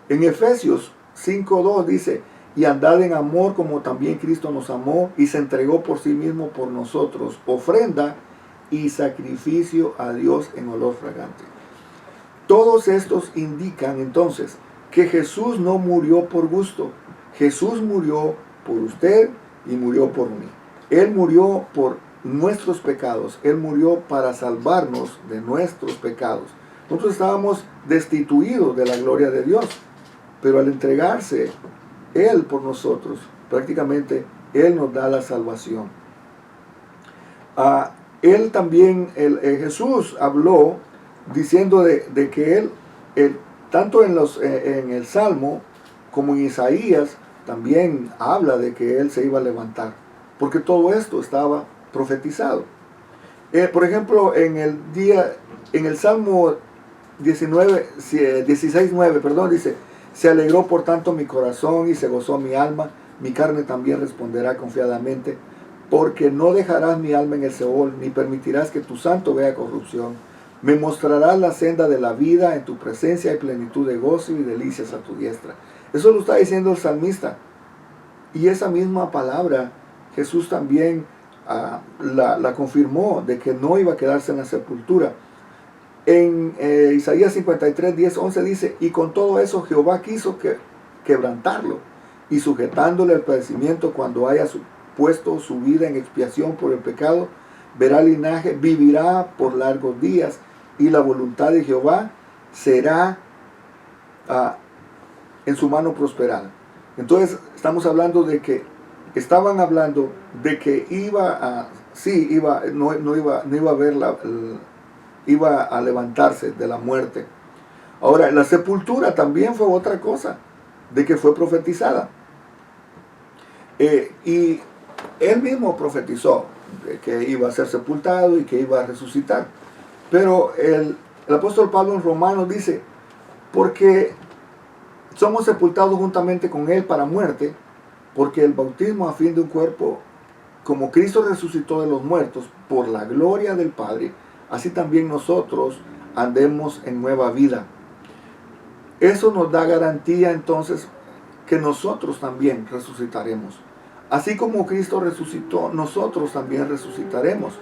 En Efesios 5:2 dice, y andad en amor como también Cristo nos amó y se entregó por sí mismo por nosotros, ofrenda y sacrificio a Dios en olor fragante. Todos estos indican entonces que Jesús no murió por gusto. Jesús murió por usted y murió por mí. Él murió por nuestros pecados. Él murió para salvarnos de nuestros pecados. Nosotros estábamos destituidos de la gloria de Dios, pero al entregarse Él por nosotros, prácticamente Él nos da la salvación. Él también, Jesús habló diciendo de que Él, tanto en el Salmo como en Isaías también habla de que Él se iba a levantar, porque todo esto estaba profetizado. Por ejemplo, en el Salmo 16:9, perdón, dice: se alegró por tanto mi corazón y se gozó mi alma, mi carne también responderá confiadamente, porque no dejarás mi alma en el Seol, ni permitirás que tu santo vea corrupción. Me mostrarás la senda de la vida, en tu presencia hay plenitud de gozo y delicias a tu diestra. Eso lo está diciendo el salmista. Y esa misma palabra Jesús también la confirmó, de que no iba a quedarse en la sepultura. En Isaías 53, 10, 11 dice: y con todo eso Jehová quiso quebrantarlo, y sujetándole el padecimiento, cuando haya puesto su vida en expiación por el pecado, verá linaje, vivirá por largos días, y la voluntad de Jehová será en su mano prosperada. Entonces estamos hablando de que estaban hablando de que iba a levantarse de la muerte. Ahora, la sepultura también fue otra cosa de que fue profetizada. Y él mismo profetizó de que iba a ser sepultado y que iba a resucitar. Pero el apóstol Pablo en Romanos dice: porque somos sepultados juntamente con él para muerte, porque el bautismo a fin de un cuerpo, como Cristo resucitó de los muertos por la gloria del Padre, así también nosotros andemos en nueva vida. Eso nos da garantía entonces que nosotros también resucitaremos. Así como Cristo resucitó, nosotros también resucitaremos.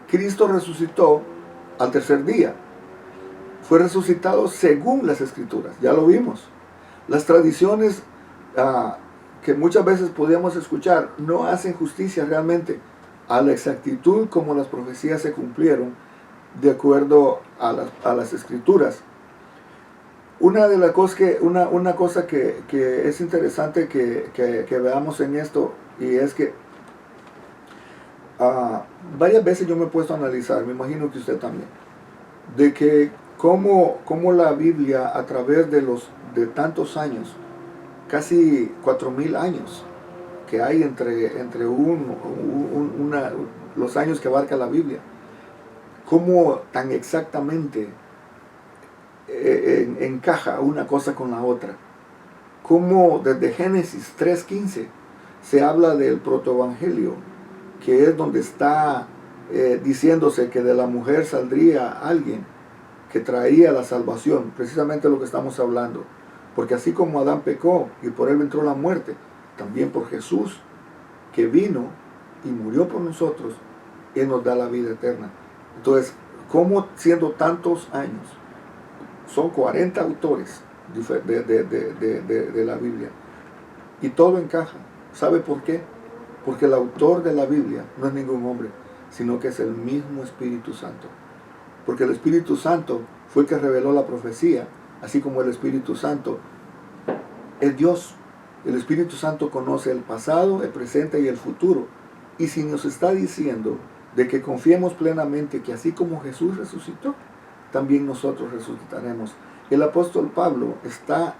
Cristo resucitó al tercer día. Fue resucitado según las Escrituras, ya lo vimos. Las tradiciones que muchas veces podíamos escuchar no hacen justicia realmente a la exactitud como las profecías se cumplieron de acuerdo a las Escrituras. Una cosa que es interesante que veamos en esto, y es que varias veces yo me he puesto a analizar, me imagino que usted también, de que cómo la Biblia, a través de tantos años, casi 4,000 años que hay entre los años que abarca la Biblia, cómo tan exactamente encaja una cosa con la otra. Cómo desde Génesis 3:15 se habla del protoevangelio, que es donde está diciéndose que de la mujer saldría alguien que traía la salvación, precisamente lo que estamos hablando. Porque así como Adán pecó y por él entró la muerte, también por Jesús, que vino y murió por nosotros, Él nos da la vida eterna. Entonces, ¿cómo siendo tantos años? Son 40 autores de la Biblia, y todo encaja. ¿Sabe por qué? Porque el autor de la Biblia no es ningún hombre, sino que es el mismo Espíritu Santo. Porque el Espíritu Santo fue el que reveló la profecía, así como el Espíritu Santo es Dios. El Espíritu Santo conoce el pasado, el presente y el futuro. Y si nos está diciendo de que confiemos plenamente que así como Jesús resucitó, también nosotros resucitaremos. El apóstol Pablo está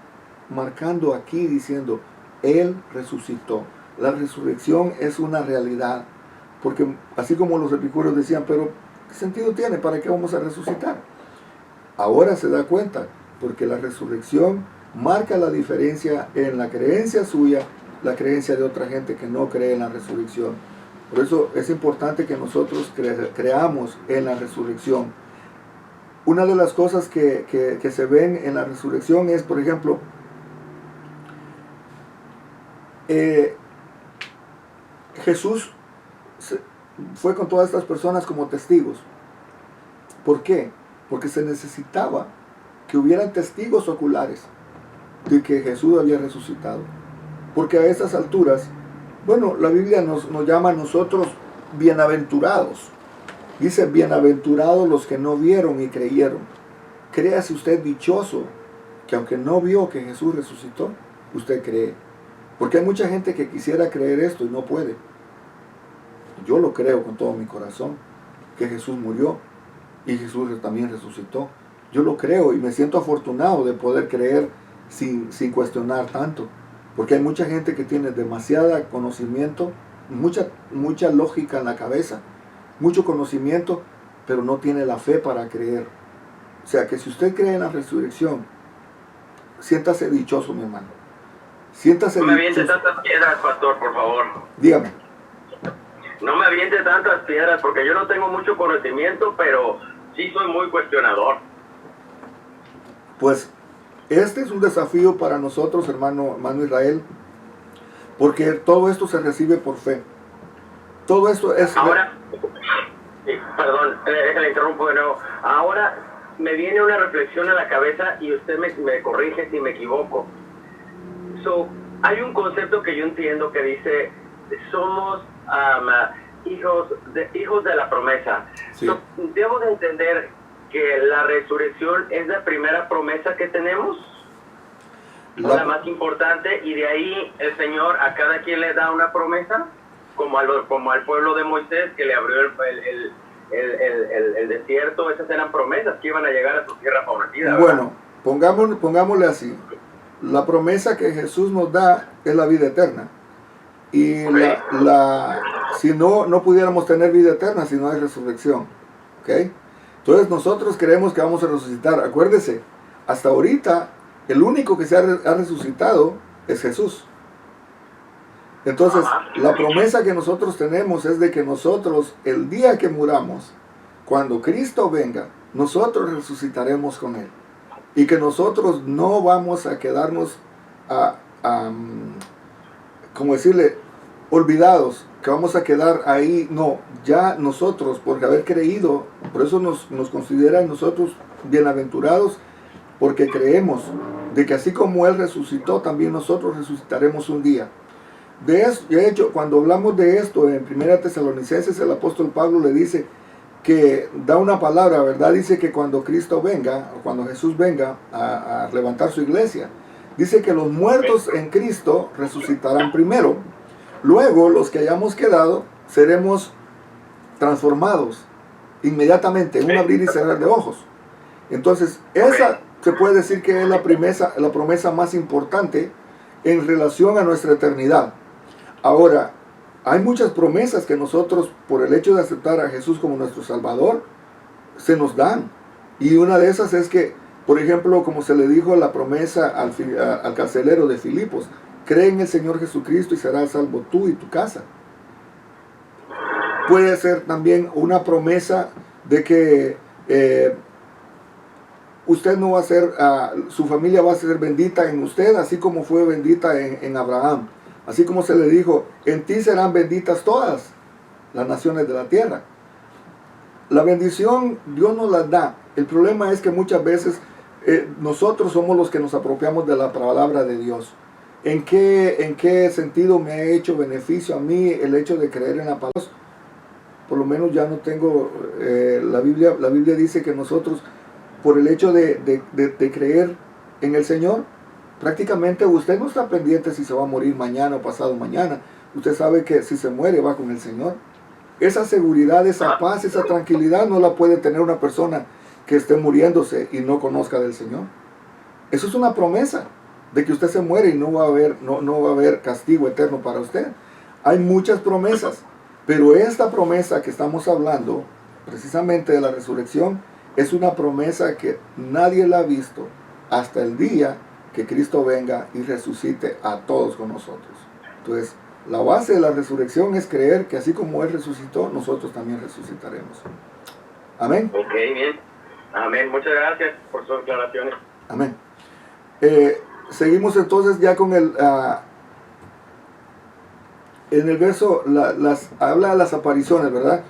marcando aquí diciendo: Él resucitó. La resurrección es una realidad. Porque así como los epicúreos decían: pero ¿qué sentido tiene? ¿Para qué vamos a resucitar? Ahora se da cuenta, porque la resurrección marca la diferencia en la creencia suya, la creencia de otra gente que no cree en la resurrección. Por eso es importante que nosotros creamos en la resurrección. Una de las cosas que se ven en la resurrección es, por ejemplo, Jesús fue con todas estas personas como testigos. ¿Por qué? Porque se necesitaba que hubieran testigos oculares de que Jesús había resucitado. Porque a estas alturas, bueno, la Biblia nos llama a nosotros bienaventurados. Dice: bienaventurados los que no vieron y creyeron. Créase usted dichoso que aunque no vio que Jesús resucitó, usted cree. Porque hay mucha gente que quisiera creer esto y no puede. Yo lo creo con todo mi corazón, que Jesús murió y Jesús también resucitó. Yo lo creo y me siento afortunado de poder creer sin cuestionar tanto. Porque hay mucha gente que tiene demasiado conocimiento, mucha lógica en la cabeza, mucho conocimiento, pero no tiene la fe para creer. O sea que si usted cree en la resurrección, siéntase dichoso, mi hermano. Siéntase No me aviente dichoso. tantas piedras, pastor, por favor. Dígame. No me aviente tantas piedras porque yo no tengo mucho conocimiento, pero sí soy muy cuestionador. Pues este es un desafío para nosotros, hermano Israel, porque todo esto se recibe por fe. Todo esto es... Ahora, sí, perdón, le interrumpo de nuevo. Ahora me viene una reflexión a la cabeza y usted me corrige si me equivoco. Hay un concepto que yo entiendo que dice, somos hijos de la promesa. Sí. Debo de entender que la resurrección es la primera promesa que tenemos, la más importante, y de ahí el Señor a cada quien le da una promesa, como al pueblo de Moisés que le abrió el desierto. Esas eran promesas que iban a llegar a su tierra prometida. Bueno, pongámosle así. La promesa que Jesús nos da es la vida eterna. Y Okay. si no pudiéramos tener vida eterna si no hay resurrección. ¿Okay? Entonces nosotros creemos que vamos a resucitar. Acuérdese, hasta ahorita el único que se ha resucitado es Jesús. Entonces la promesa que nosotros tenemos es de que nosotros, el día que muramos, cuando Cristo venga, nosotros resucitaremos con Él. Y que nosotros no vamos a quedarnos, como decirle, olvidados, que vamos a quedar ahí. No, ya nosotros, por haber creído, por eso nos consideran nosotros bienaventurados, porque creemos de que así como Él resucitó, también nosotros resucitaremos un día. De hecho, cuando hablamos de esto en 1 Tesalonicenses, el apóstol Pablo le dice que da una palabra, ¿verdad? Dice que cuando Cristo venga, o cuando Jesús venga a levantar su iglesia, dice que los muertos en Cristo resucitarán primero. Luego, los que hayamos quedado, seremos transformados inmediatamente, en un abrir y cerrar de ojos. Entonces, esa se puede decir que es la promesa más importante en relación a nuestra eternidad. Ahora, hay muchas promesas que nosotros, por el hecho de aceptar a Jesús como nuestro Salvador, se nos dan. Y una de esas es que, por ejemplo, como se le dijo la promesa al carcelero de Filipos, cree en el Señor Jesucristo y serás salvo tú y tu casa. Puede ser también una promesa de que usted no va a ser, su familia va a ser bendita en usted, así como fue bendita en Abraham. Así como se le dijo, en ti serán benditas todas las naciones de la tierra. La bendición Dios nos la da. El problema es que muchas veces nosotros somos los que nos apropiamos de la palabra de Dios. ¿En qué sentido me ha hecho beneficio a mí el hecho de creer en la palabra? Por lo menos ya no tengo, la Biblia dice que nosotros, por el hecho de creer en el Señor, prácticamente usted no está pendiente si se va a morir mañana o pasado mañana. Usted sabe que si se muere va con el Señor. Esa seguridad, esa paz, esa tranquilidad no la puede tener una persona que esté muriéndose y no conozca del Señor. Eso es una promesa de que usted se muere y no va a haber castigo eterno para usted. Hay muchas promesas, pero esta promesa que estamos hablando, precisamente de la resurrección, es una promesa que nadie la ha visto hasta el día que Cristo venga y resucite a todos con nosotros. Entonces, la base de la resurrección es creer que así como Él resucitó, nosotros también resucitaremos. Amén. Ok, bien. Amén. Muchas gracias por sus aclaraciones. Amén. Seguimos entonces ya con en el verso, habla de las apariciones, ¿verdad?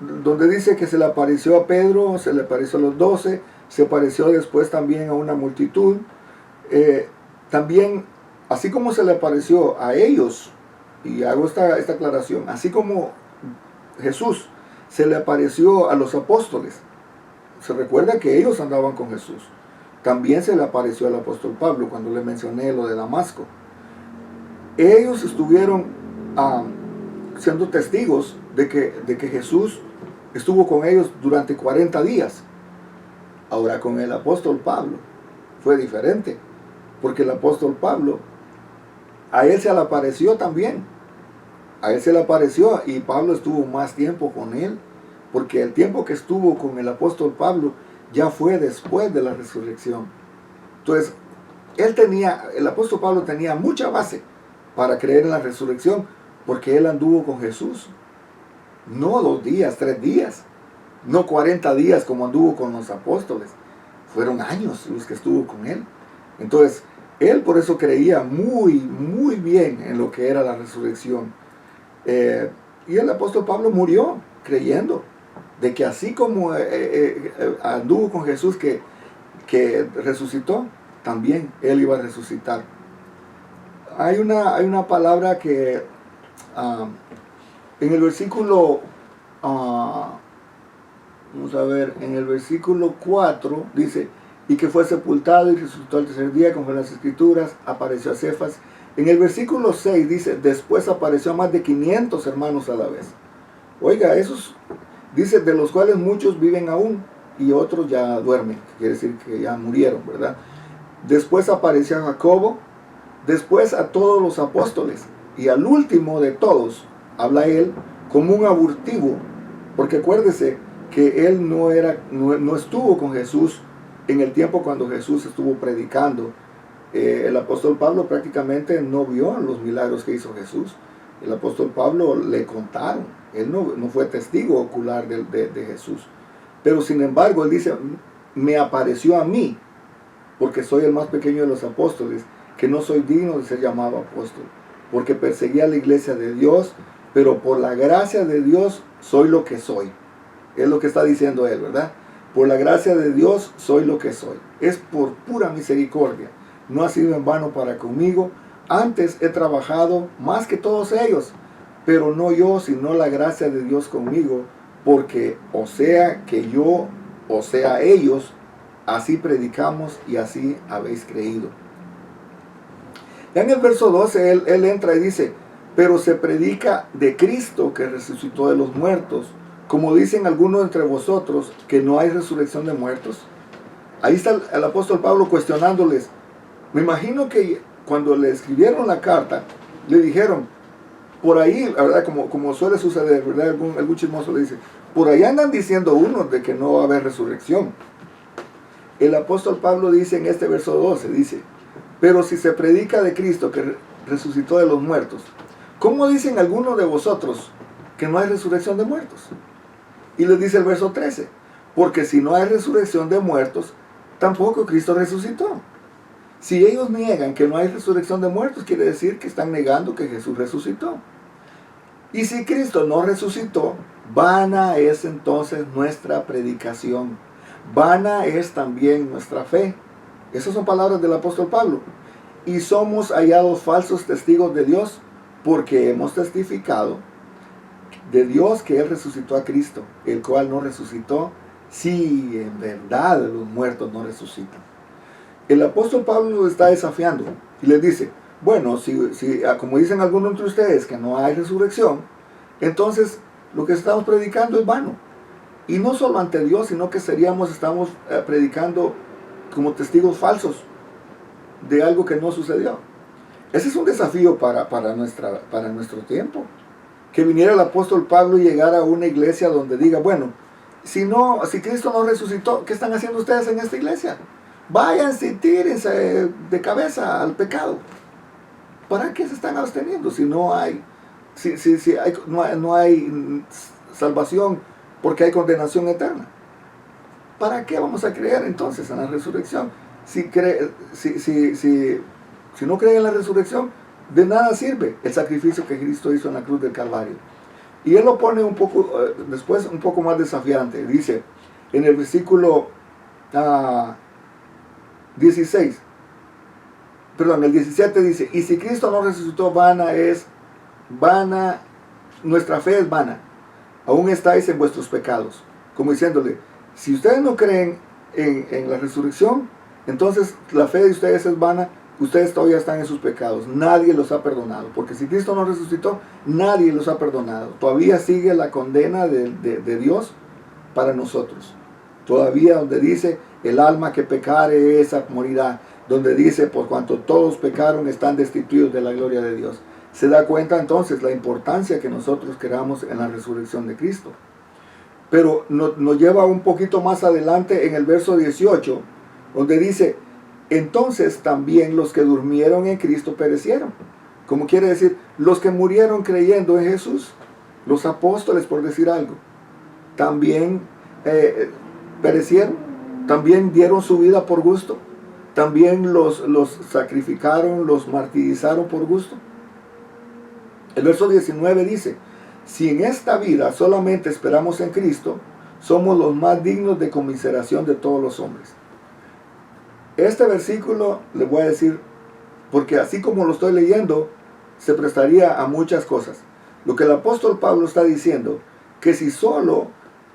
Donde dice que se le apareció a Pedro, se le apareció a los 12, se apareció después también a una multitud. También, así como se le apareció a ellos, y hago esta aclaración, así como Jesús se le apareció a los apóstoles, se recuerda que ellos andaban con Jesús. También se le apareció al apóstol Pablo cuando le mencioné lo de Damasco. Ellos estuvieron siendo testigos de que Jesús estuvo con ellos durante 40 días. Ahora con el apóstol Pablo fue diferente, porque el apóstol Pablo, a él se le apareció también. A él se le apareció y Pablo estuvo más tiempo con él, porque el tiempo que estuvo con el apóstol Pablo ya fue después de la resurrección. Entonces, el apóstol Pablo tenía mucha base para creer en la resurrección, porque él anduvo con Jesús. No 2 días, 3 días, no 40 días como anduvo con los apóstoles. Fueron años los que estuvo con él. Entonces, él por eso creía muy, muy bien en lo que era la resurrección. Y el apóstol Pablo murió creyendo de que así como anduvo con Jesús que resucitó, también él iba a resucitar. Hay una palabra que en el versículo, vamos a ver, en el versículo 4 dice, y que fue sepultado y resucitó al tercer día, conforme las escrituras, apareció a Cefas. En el versículo 6 dice, después apareció a más de 500 hermanos a la vez. Oiga, esos, dice, de los cuales muchos viven aún y otros ya duermen, quiere decir que ya murieron, ¿verdad? Después apareció a Jacobo, después a todos los apóstoles, y al último de todos, habla él como un abortivo, porque acuérdese que él no estuvo con Jesús en el tiempo cuando Jesús estuvo predicando. El apóstol Pablo prácticamente no vio los milagros que hizo Jesús. El apóstol Pablo le contaron, él no fue testigo ocular de Jesús. Pero sin embargo, él dice, me apareció a mí, porque soy el más pequeño de los apóstoles, que no soy digno de ser llamado apóstol, porque perseguía a la iglesia de Dios, pero por la gracia de Dios soy lo que soy. Es lo que está diciendo él, ¿verdad? Por la gracia de Dios soy lo que soy. Es por pura misericordia. No ha sido en vano para conmigo. Antes he trabajado más que todos ellos, pero no yo, sino la gracia de Dios conmigo, porque o sea que yo, o sea ellos, así predicamos y así habéis creído. Ya en el verso 12 él entra y dice, pero se predica de Cristo que resucitó de los muertos, como dicen algunos entre vosotros que no hay resurrección de muertos. Ahí está el apóstol Pablo cuestionándoles. Me imagino que cuando le escribieron la carta, le dijeron, por ahí, ¿verdad? Como suele suceder, ¿verdad? Algún chismoso le dice, por ahí andan diciendo unos de que no va a haber resurrección. El apóstol Pablo dice en este verso 12, dice, pero si se predica de Cristo que resucitó de los muertos, ¿cómo dicen algunos de vosotros que no hay resurrección de muertos? Y les dice el verso 13, porque si no hay resurrección de muertos, tampoco Cristo resucitó. Si ellos niegan que no hay resurrección de muertos, quiere decir que están negando que Jesús resucitó. Y si Cristo no resucitó, vana es entonces nuestra predicación. Vana es también nuestra fe. Esas son palabras del apóstol Pablo. Y somos hallados falsos testigos de Dios, porque hemos testificado de Dios que Él resucitó a Cristo, el cual no resucitó, si en verdad los muertos no resucitan. El apóstol Pablo los está desafiando y les dice, bueno, si como dicen algunos de ustedes que no hay resurrección, entonces lo que estamos predicando es vano. Y no solo ante Dios, sino que estamos predicando como testigos falsos de algo que no sucedió. Ese es un desafío para nuestro tiempo. Que viniera el apóstol Pablo y llegara a una iglesia donde diga, bueno, si Cristo no resucitó, ¿qué están haciendo ustedes en esta iglesia? Váyanse y tírense de cabeza al pecado. ¿Para qué se están absteniendo si no hay salvación porque hay condenación eterna? ¿Para qué vamos a creer entonces en la resurrección? Si no creen en la resurrección, de nada sirve el sacrificio que Cristo hizo en la cruz del Calvario. Y él lo pone después un poco más desafiante. Dice en el versículo 17 dice, y si Cristo no resucitó, nuestra fe es vana, aún estáis en vuestros pecados. Como diciéndole, si ustedes no creen en la resurrección, entonces la fe de ustedes es vana, ustedes todavía están en sus pecados, nadie los ha perdonado, porque si Cristo no resucitó, nadie los ha perdonado. Todavía sigue la condena de Dios para nosotros. Todavía donde dice el alma que pecare, esa morirá, donde dice, por cuanto todos pecaron, están destituidos de la gloria de Dios. Se da cuenta entonces la importancia que nosotros queramos en la resurrección de Cristo. Pero nos lleva un poquito más adelante en el verso 18, donde dice, entonces también los que durmieron en Cristo perecieron. Como quiere decir, los que murieron creyendo en Jesús, los apóstoles, por decir algo, también perecieron, también dieron su vida por gusto, también los sacrificaron, los martirizaron por gusto. El verso 19 dice, si en esta vida solamente esperamos en Cristo, somos los más dignos de conmiseración de todos los hombres. Este versículo le voy a decir, porque así como lo estoy leyendo, se prestaría a muchas cosas. Lo que el apóstol Pablo está diciendo, que si solo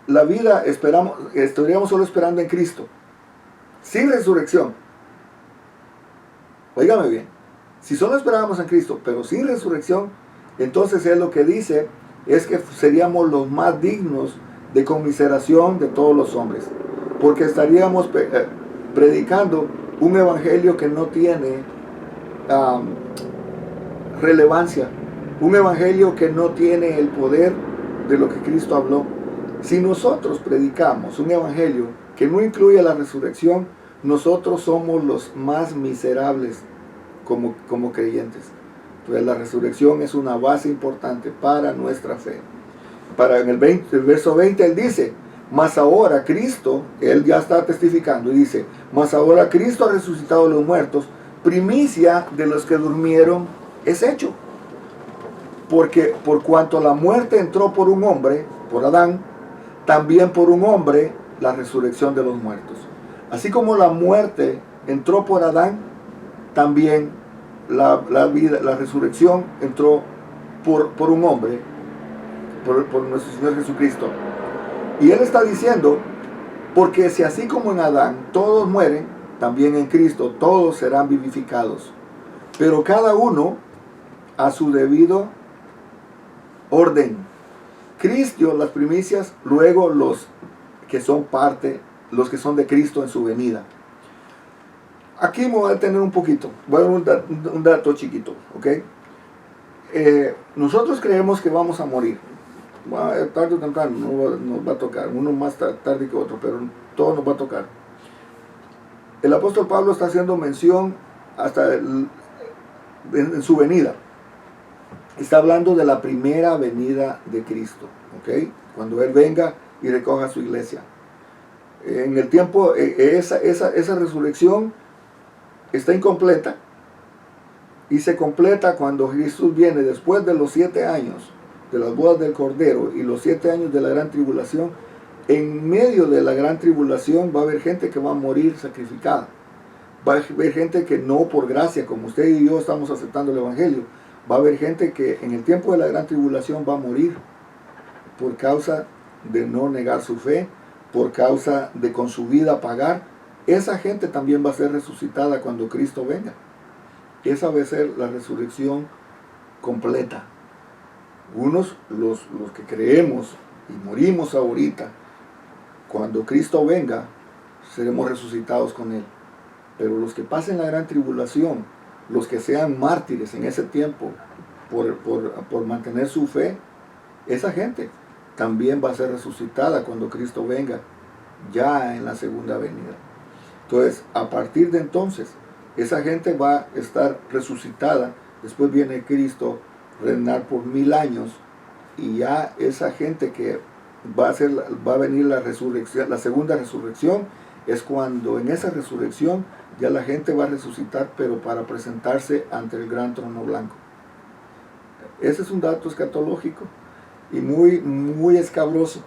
la vida estaríamos solo esperando en Cristo, sin resurrección. Óigame bien, si solo esperábamos en Cristo, pero sin resurrección, entonces él lo que dice es que seríamos los más dignos de conmiseración de todos los hombres, porque estaríamos predicando un evangelio que no tiene relevancia, un evangelio que no tiene el poder de lo que Cristo habló. Si nosotros predicamos un evangelio que no incluye la resurrección, nosotros somos los más miserables como creyentes. Entonces la resurrección es una base importante para nuestra fe. En el verso 20 él dice, mas ahora Cristo, él ya está testificando y dice, mas ahora Cristo ha resucitado de los muertos, primicia de los que durmieron es hecho. Porque por cuanto la muerte entró por un hombre, por Adán, también por un hombre la resurrección de los muertos. Así como la muerte entró por Adán, también la resurrección entró por un hombre, por nuestro Señor Jesucristo. Y él está diciendo, porque si así como en Adán todos mueren, también en Cristo todos serán vivificados, pero cada uno a su debido orden. Cristo las primicias, luego los que son parte, los que son de Cristo en su venida. Aquí me voy a detener un poquito, voy a dar un dato chiquito, ¿ok? Nosotros creemos que vamos a morir. Tarde o temprano nos va a tocar, uno más tarde que otro, pero todo nos va a tocar. El apóstol Pablo está haciendo mención hasta en su venida. Está hablando de la primera venida de Cristo, ¿ok? Cuando Él venga y recoja su iglesia. En el tiempo, esa resurrección está incompleta y se completa cuando Jesús viene después de los 7 años de las bodas del Cordero y los 7 años de la gran tribulación. En medio de la gran tribulación va a haber gente que va a morir sacrificada. Va a haber gente que no por gracia, como usted y yo estamos aceptando el Evangelio. Va a haber gente que en el tiempo de la gran tribulación va a morir por causa de no negar su fe, por causa de con su vida pagar. Esa gente también va a ser resucitada cuando Cristo venga. Esa va a ser la resurrección completa. Unos, los que creemos y morimos ahorita, cuando Cristo venga, seremos resucitados con Él. Pero los que pasen la gran tribulación, los que sean mártires en ese tiempo por mantener su fe, esa gente también va a ser resucitada cuando Cristo venga, ya en la segunda venida. Entonces, a partir de entonces, esa gente va a estar resucitada. Después viene Cristo, reinar por 1000 años, y ya esa gente que va a venir la resurrección, la segunda resurrección, es cuando en esa resurrección ya la gente va a resucitar, pero para presentarse ante el gran trono blanco. Ese es un dato escatológico y muy, muy escabroso.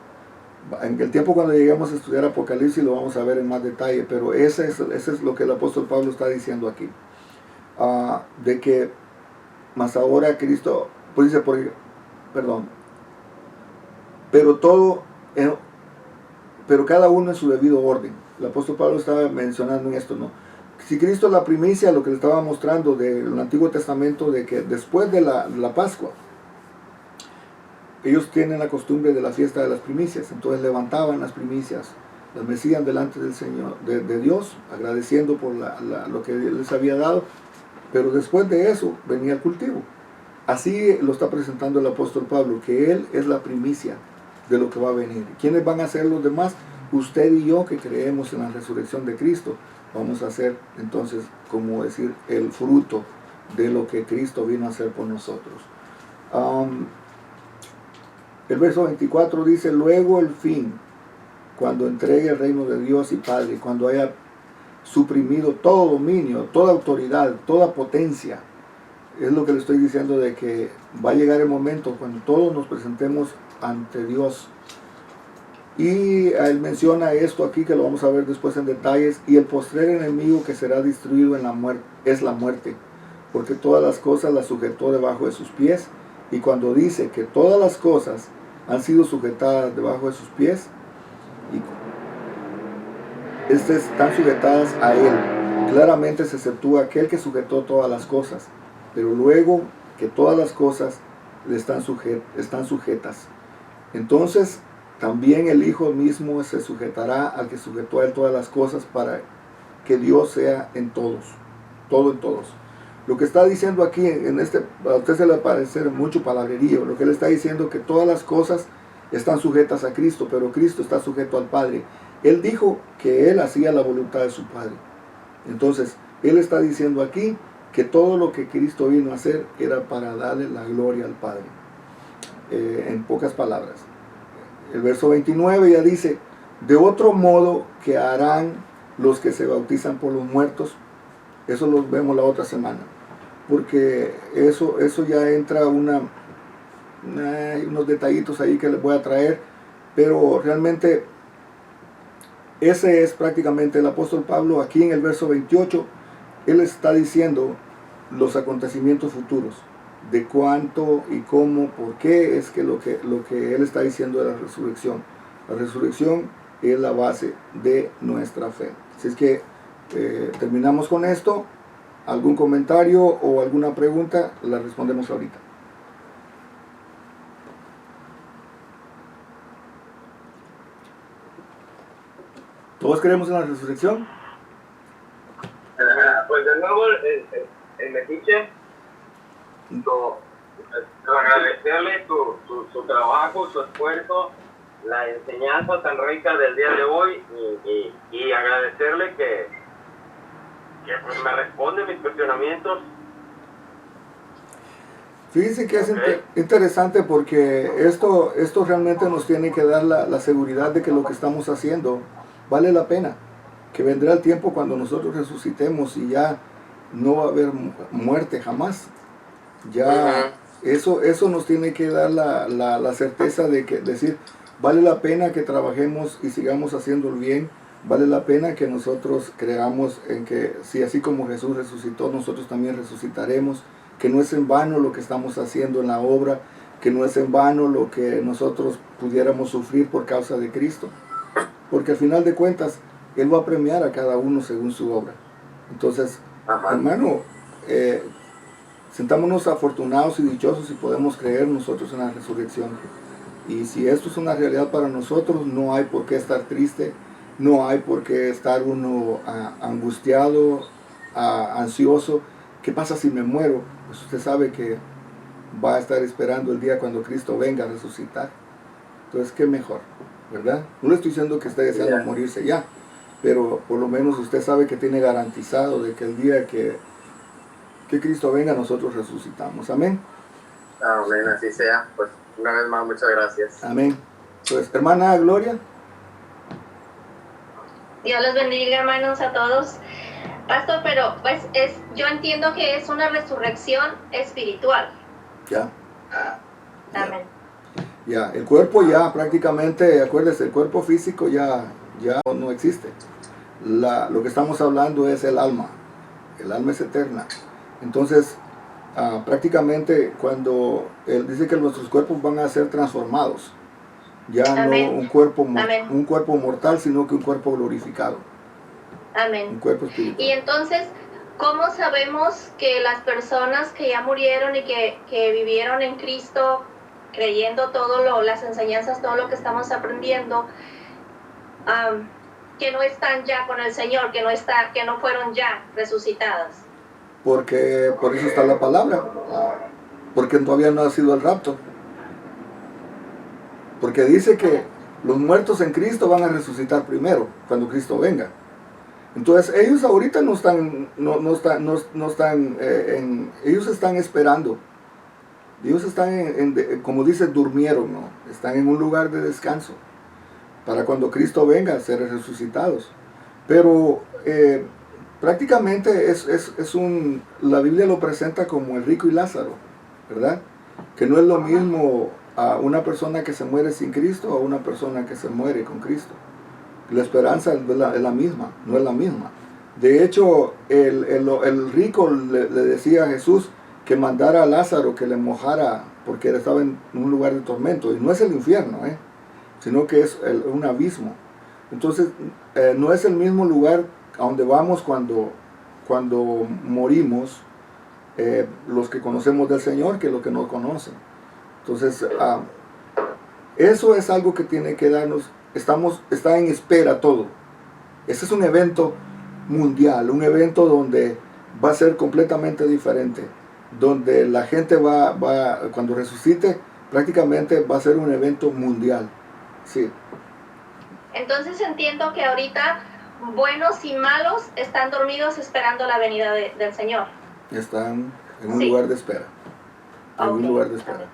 En el tiempo cuando lleguemos a estudiar Apocalipsis lo vamos a ver en más detalle, pero ese es lo que el apóstol Pablo está diciendo aquí. De que más ahora Cristo, pues dice, pero cada uno en su debido orden. El apóstol Pablo estaba mencionando en esto, ¿no? Si Cristo es la primicia, lo que le estaba mostrando del Antiguo Testamento, de que después de la Pascua, ellos tienen la costumbre de la fiesta de las primicias, entonces levantaban las primicias las mecían delante del Señor, de Dios, agradeciendo por lo que Dios les había dado, pero después de eso venía el cultivo. Así lo está presentando el apóstol Pablo, que Él es la primicia de lo que va a venir. ¿Quiénes van a ser los demás? Usted y yo, que creemos en la resurrección de Cristo, vamos a ser entonces, como decir, el fruto de lo que Cristo vino a hacer por nosotros. El verso 24 dice: luego el fin, cuando entregue el reino de Dios y Padre, cuando haya suprimido todo dominio, toda autoridad, toda potencia. Es lo que le estoy diciendo, de que va a llegar el momento cuando todos nos presentemos ante Dios. Y él menciona esto aquí, que lo vamos a ver después en detalles: y el postrer enemigo que será destruido en la muerte es la muerte, porque todas las cosas las sujetó debajo de sus pies. Y cuando dice que todas las cosas han sido sujetadas debajo de sus pies, y están sujetadas a Él, claramente se exceptúa aquel que sujetó todas las cosas, pero luego que todas las cosas le están sujetas. Entonces también el Hijo mismo se sujetará al que sujetó a Él todas las cosas, para que Dios sea en todos, todo en todos. Lo que está diciendo aquí, a usted se le va a parecer mucho palabrerío. Lo que él está diciendo es que todas las cosas están sujetas a Cristo, pero Cristo está sujeto al Padre. Él dijo que Él hacía la voluntad de su Padre. Entonces, Él está diciendo aquí que todo lo que Cristo vino a hacer era para darle la gloria al Padre. En pocas palabras. El verso 29 ya dice: de otro modo que harán los que se bautizan por los muertos. Eso lo vemos la otra semana, porque eso ya entra unos detallitos ahí que les voy a traer, pero realmente ese es prácticamente el apóstol Pablo. Aquí en el verso 28, él está diciendo los acontecimientos futuros, de cuánto y cómo, por qué es que lo que él está diciendo de la resurrección. La resurrección es la base de nuestra fe. Así es que terminamos con esto. ¿Algún comentario o alguna pregunta? La respondemos ahorita. ¿Todos creemos en la resurrección? Pues de nuevo el metiche, agradecerle su trabajo, su esfuerzo, la enseñanza tan rica del día de hoy, y agradecerle que pues me responde mis cuestionamientos. Fíjense que es interesante, porque esto realmente nos tiene que dar la seguridad de que lo que estamos haciendo vale la pena, que vendrá el tiempo cuando nosotros resucitemos y ya no va a haber muerte jamás. Ya eso nos tiene que dar la certeza de que decir, vale la pena que trabajemos y sigamos haciendo el bien. Vale la pena que nosotros creamos en que si así como Jesús resucitó, nosotros también resucitaremos, que no es en vano lo que estamos haciendo en la obra, que no es en vano lo que nosotros pudiéramos sufrir por causa de Cristo, porque al final de cuentas Él va a premiar a cada uno según su obra. Entonces, hermano, sentámonos afortunados y dichosos si podemos creer nosotros en la resurrección. Y si esto es una realidad para nosotros, no hay por qué estar triste. No hay por qué estar uno angustiado, ansioso. ¿Qué pasa si me muero? Pues usted sabe que va a estar esperando el día cuando Cristo venga a resucitar. Entonces, ¿qué mejor? ¿Verdad? No le estoy diciendo que esté deseando morirse ya, pero por lo menos usted sabe que tiene garantizado de que el día que Cristo venga, nosotros resucitamos. Amén. Amén, así sea. Pues una vez más, muchas gracias. Amén. Pues, hermana Gloria. Dios los bendiga, hermanos, a todos. Pastor, pero pues yo entiendo que es una resurrección espiritual. Ya. Amén. Ya, el cuerpo ya prácticamente, acuérdese, el cuerpo físico ya no existe. Lo que estamos hablando es el alma. El alma es eterna. Entonces, prácticamente cuando Él dice que nuestros cuerpos van a ser transformados. Ya Amén. No un cuerpo mortal, sino que un cuerpo glorificado. Amén. Un cuerpo espiritual. Y entonces, ¿cómo sabemos que las personas que ya murieron y que vivieron en Cristo, creyendo las enseñanzas, todo lo que estamos aprendiendo, que no están ya con el Señor, que no fueron ya resucitadas? Porque por eso está la palabra, porque todavía no ha sido el rapto. Porque dice que los muertos en Cristo van a resucitar primero, cuando Cristo venga. Entonces ellos ahorita no están, ellos están esperando. Ellos están, como dice, durmieron, ¿no? Están en un lugar de descanso, para cuando Cristo venga ser resucitados. Pero prácticamente la Biblia lo presenta como el rico y Lázaro, ¿verdad? Que no es lo mismo a una persona que se muere sin Cristo a una persona que se muere con Cristo. La esperanza es la misma, no es la misma. De hecho, el rico le decía a Jesús que mandara a Lázaro que le mojara, porque él estaba en un lugar de tormento. Y no es el infierno, sino que es un abismo. Entonces, no es el mismo lugar a donde vamos cuando morimos, los que conocemos del Señor, que los que no conocen. Entonces, eso es algo que tiene que darnos, está en espera todo. Ese es un evento mundial, un evento donde va a ser completamente diferente, donde la gente cuando resucite, prácticamente va a ser un evento mundial. Sí. Entonces entiendo que ahorita buenos y malos están dormidos esperando la venida del Señor. Están en un lugar de espera. En un lugar de espera.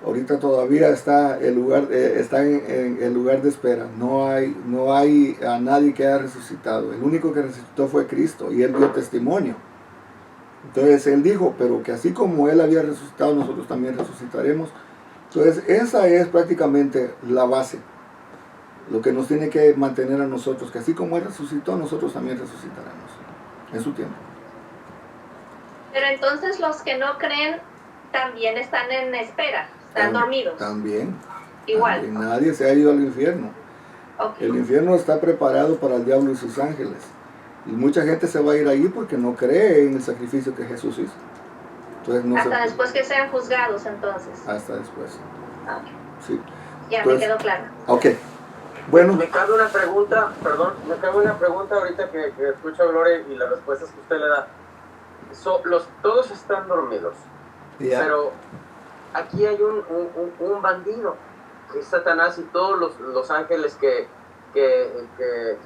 Ahorita todavía está en el lugar de espera. No hay a nadie que haya resucitado. El único que resucitó fue Cristo y Él dio testimonio. Entonces Él dijo, pero que así como Él había resucitado, nosotros también resucitaremos. Entonces esa es prácticamente la base. Lo que nos tiene que mantener a nosotros, que así como Él resucitó, nosotros también resucitaremos en su tiempo. Pero entonces los que no creen también están en espera, están dormidos. También. Igual. También. Nadie se ha ido al infierno. Okay. El infierno está preparado para el diablo y sus ángeles. Y mucha gente se va a ir ahí porque no cree en el sacrificio que Jesús hizo. Entonces, hasta después que sean juzgados, entonces. Hasta después. Okay. Sí. Ya, entonces, me quedó claro. Ok. Bueno. Me cabe una pregunta, ahorita que escucho a Gloria y las respuestas que usted le da. Todos están dormidos, pero aquí hay un bandido, que es Satanás y todos los ángeles que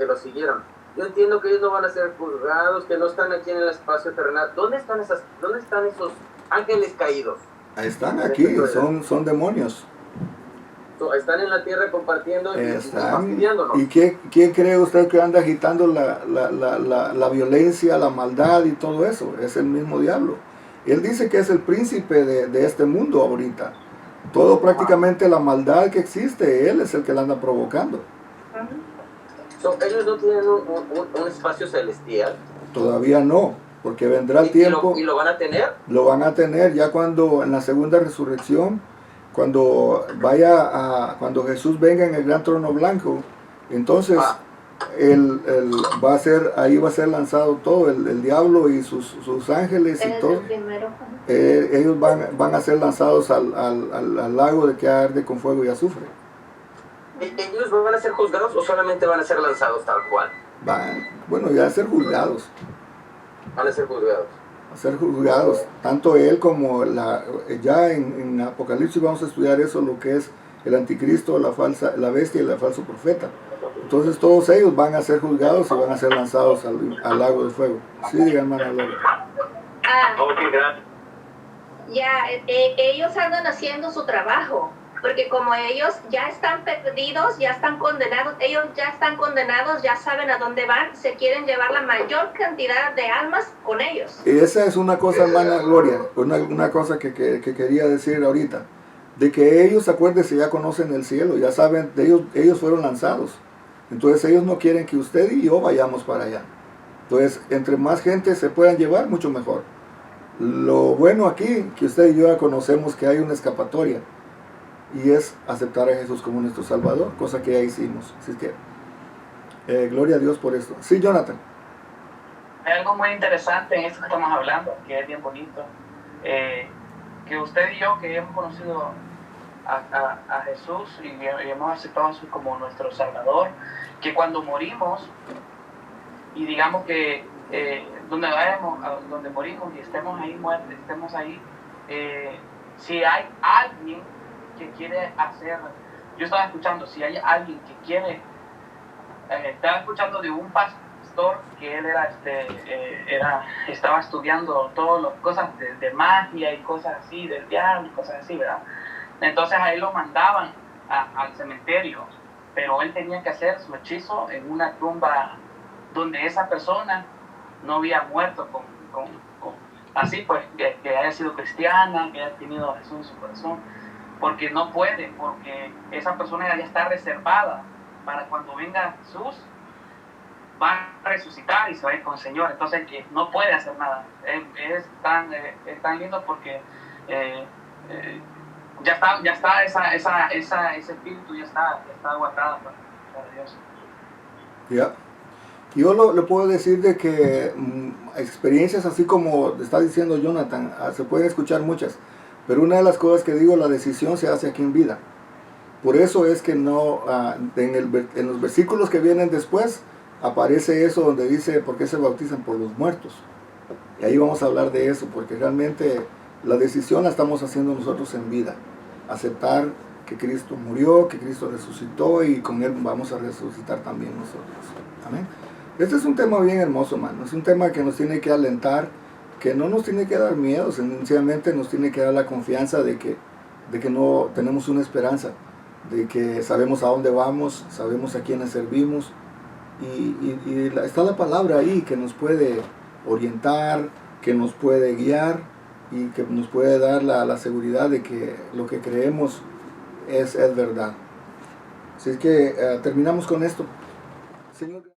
lo siguieron. Yo entiendo que ellos no van a ser juzgados, que no están aquí en el espacio terrenal. ¿Dónde están esos ángeles caídos? Están aquí, son demonios. Están en la tierra compartiendo y fastidiándonos. ¿Y quién cree usted que anda agitando la violencia, la maldad y todo eso? Es el mismo diablo. Él dice que es el príncipe de este mundo ahorita. Todo prácticamente la maldad que existe, él es el que la anda provocando. ¿Ellos no tienen un espacio celestial? Todavía no, porque vendrá el tiempo. ¿Y lo van a tener? Lo van a tener ya cuando en la segunda resurrección. Cuando Jesús venga en el gran trono blanco, entonces ahí va a ser lanzado todo, el diablo y sus ángeles y todo. Ellos van a ser lanzados al lago de que arde con fuego y azufre. ¿Ellos van a ser juzgados o solamente van a ser lanzados tal cual? Bueno, ya a ser juzgados. Van a ser juzgados. A ser juzgados, tanto él como ya en Apocalipsis vamos a estudiar eso, lo que es el anticristo, la bestia y el falso profeta. Entonces todos ellos van a ser juzgados y van a ser lanzados al lago de fuego. Sí, diga, hermana Lola. Ya, ellos andan haciendo su trabajo, porque como ellos ya están perdidos, ya están condenados, ya saben a dónde van, se quieren llevar la mayor cantidad de almas con ellos. Y esa es una cosa, hermana Gloria, una cosa que quería decir ahorita, de que ellos, acuérdense, ya conocen el cielo, ya saben, ellos fueron lanzados. Entonces ellos no quieren que usted y yo vayamos para allá. Entonces, entre más gente se puedan llevar, mucho mejor. Lo bueno aquí, que usted y yo ya conocemos que hay una escapatoria, y es aceptar a Jesús como nuestro Salvador, cosa que ya hicimos. Así que, gloria a Dios por esto. Sí, Jonathan. Hay algo muy interesante en esto que estamos hablando, que es bien bonito, que usted y yo, que hemos conocido a Jesús y hemos aceptado a Jesús como nuestro Salvador, que cuando morimos y digamos que donde vayamos, donde morimos y estemos ahí muertos, estemos ahí, si hay alguien que quiere hacer, yo estaba escuchando, si hay alguien que quiere, estaba escuchando de un pastor que él estaba estudiando todas las cosas de magia y cosas así, del diablo y cosas así, ¿verdad? Entonces a él lo mandaban al cementerio, pero él tenía que hacer su hechizo en una tumba donde esa persona no había muerto así pues, que haya sido cristiana, que haya tenido a Jesús en su corazón, porque no puede, porque esa persona ya está reservada para cuando venga Jesús, va a resucitar y se va a ir con el Señor, entonces que no puede hacer nada. Es tan lindo porque ya está ese espíritu ya está guardado para Dios. Ya. Yo le puedo decir de que experiencias así como está diciendo Jonathan, se pueden escuchar muchas, pero una de las cosas que digo, la decisión se hace aquí en vida. Por eso es que no, en los versículos que vienen después, aparece eso donde dice, ¿por qué se bautizan? Por los muertos. Y ahí vamos a hablar de eso, porque realmente la decisión la estamos haciendo nosotros en vida. Aceptar que Cristo murió, que Cristo resucitó y con Él vamos a resucitar también nosotros. Amén. Este es un tema bien hermoso, hermano. Es un tema que nos tiene que alentar, que no nos tiene que dar miedo, sencillamente nos tiene que dar la confianza de que no tenemos una esperanza, de que sabemos a dónde vamos, sabemos a quiénes servimos, y está la palabra ahí que nos puede orientar, que nos puede guiar y que nos puede dar la seguridad de que lo que creemos es verdad. Así es que terminamos con esto. Señor.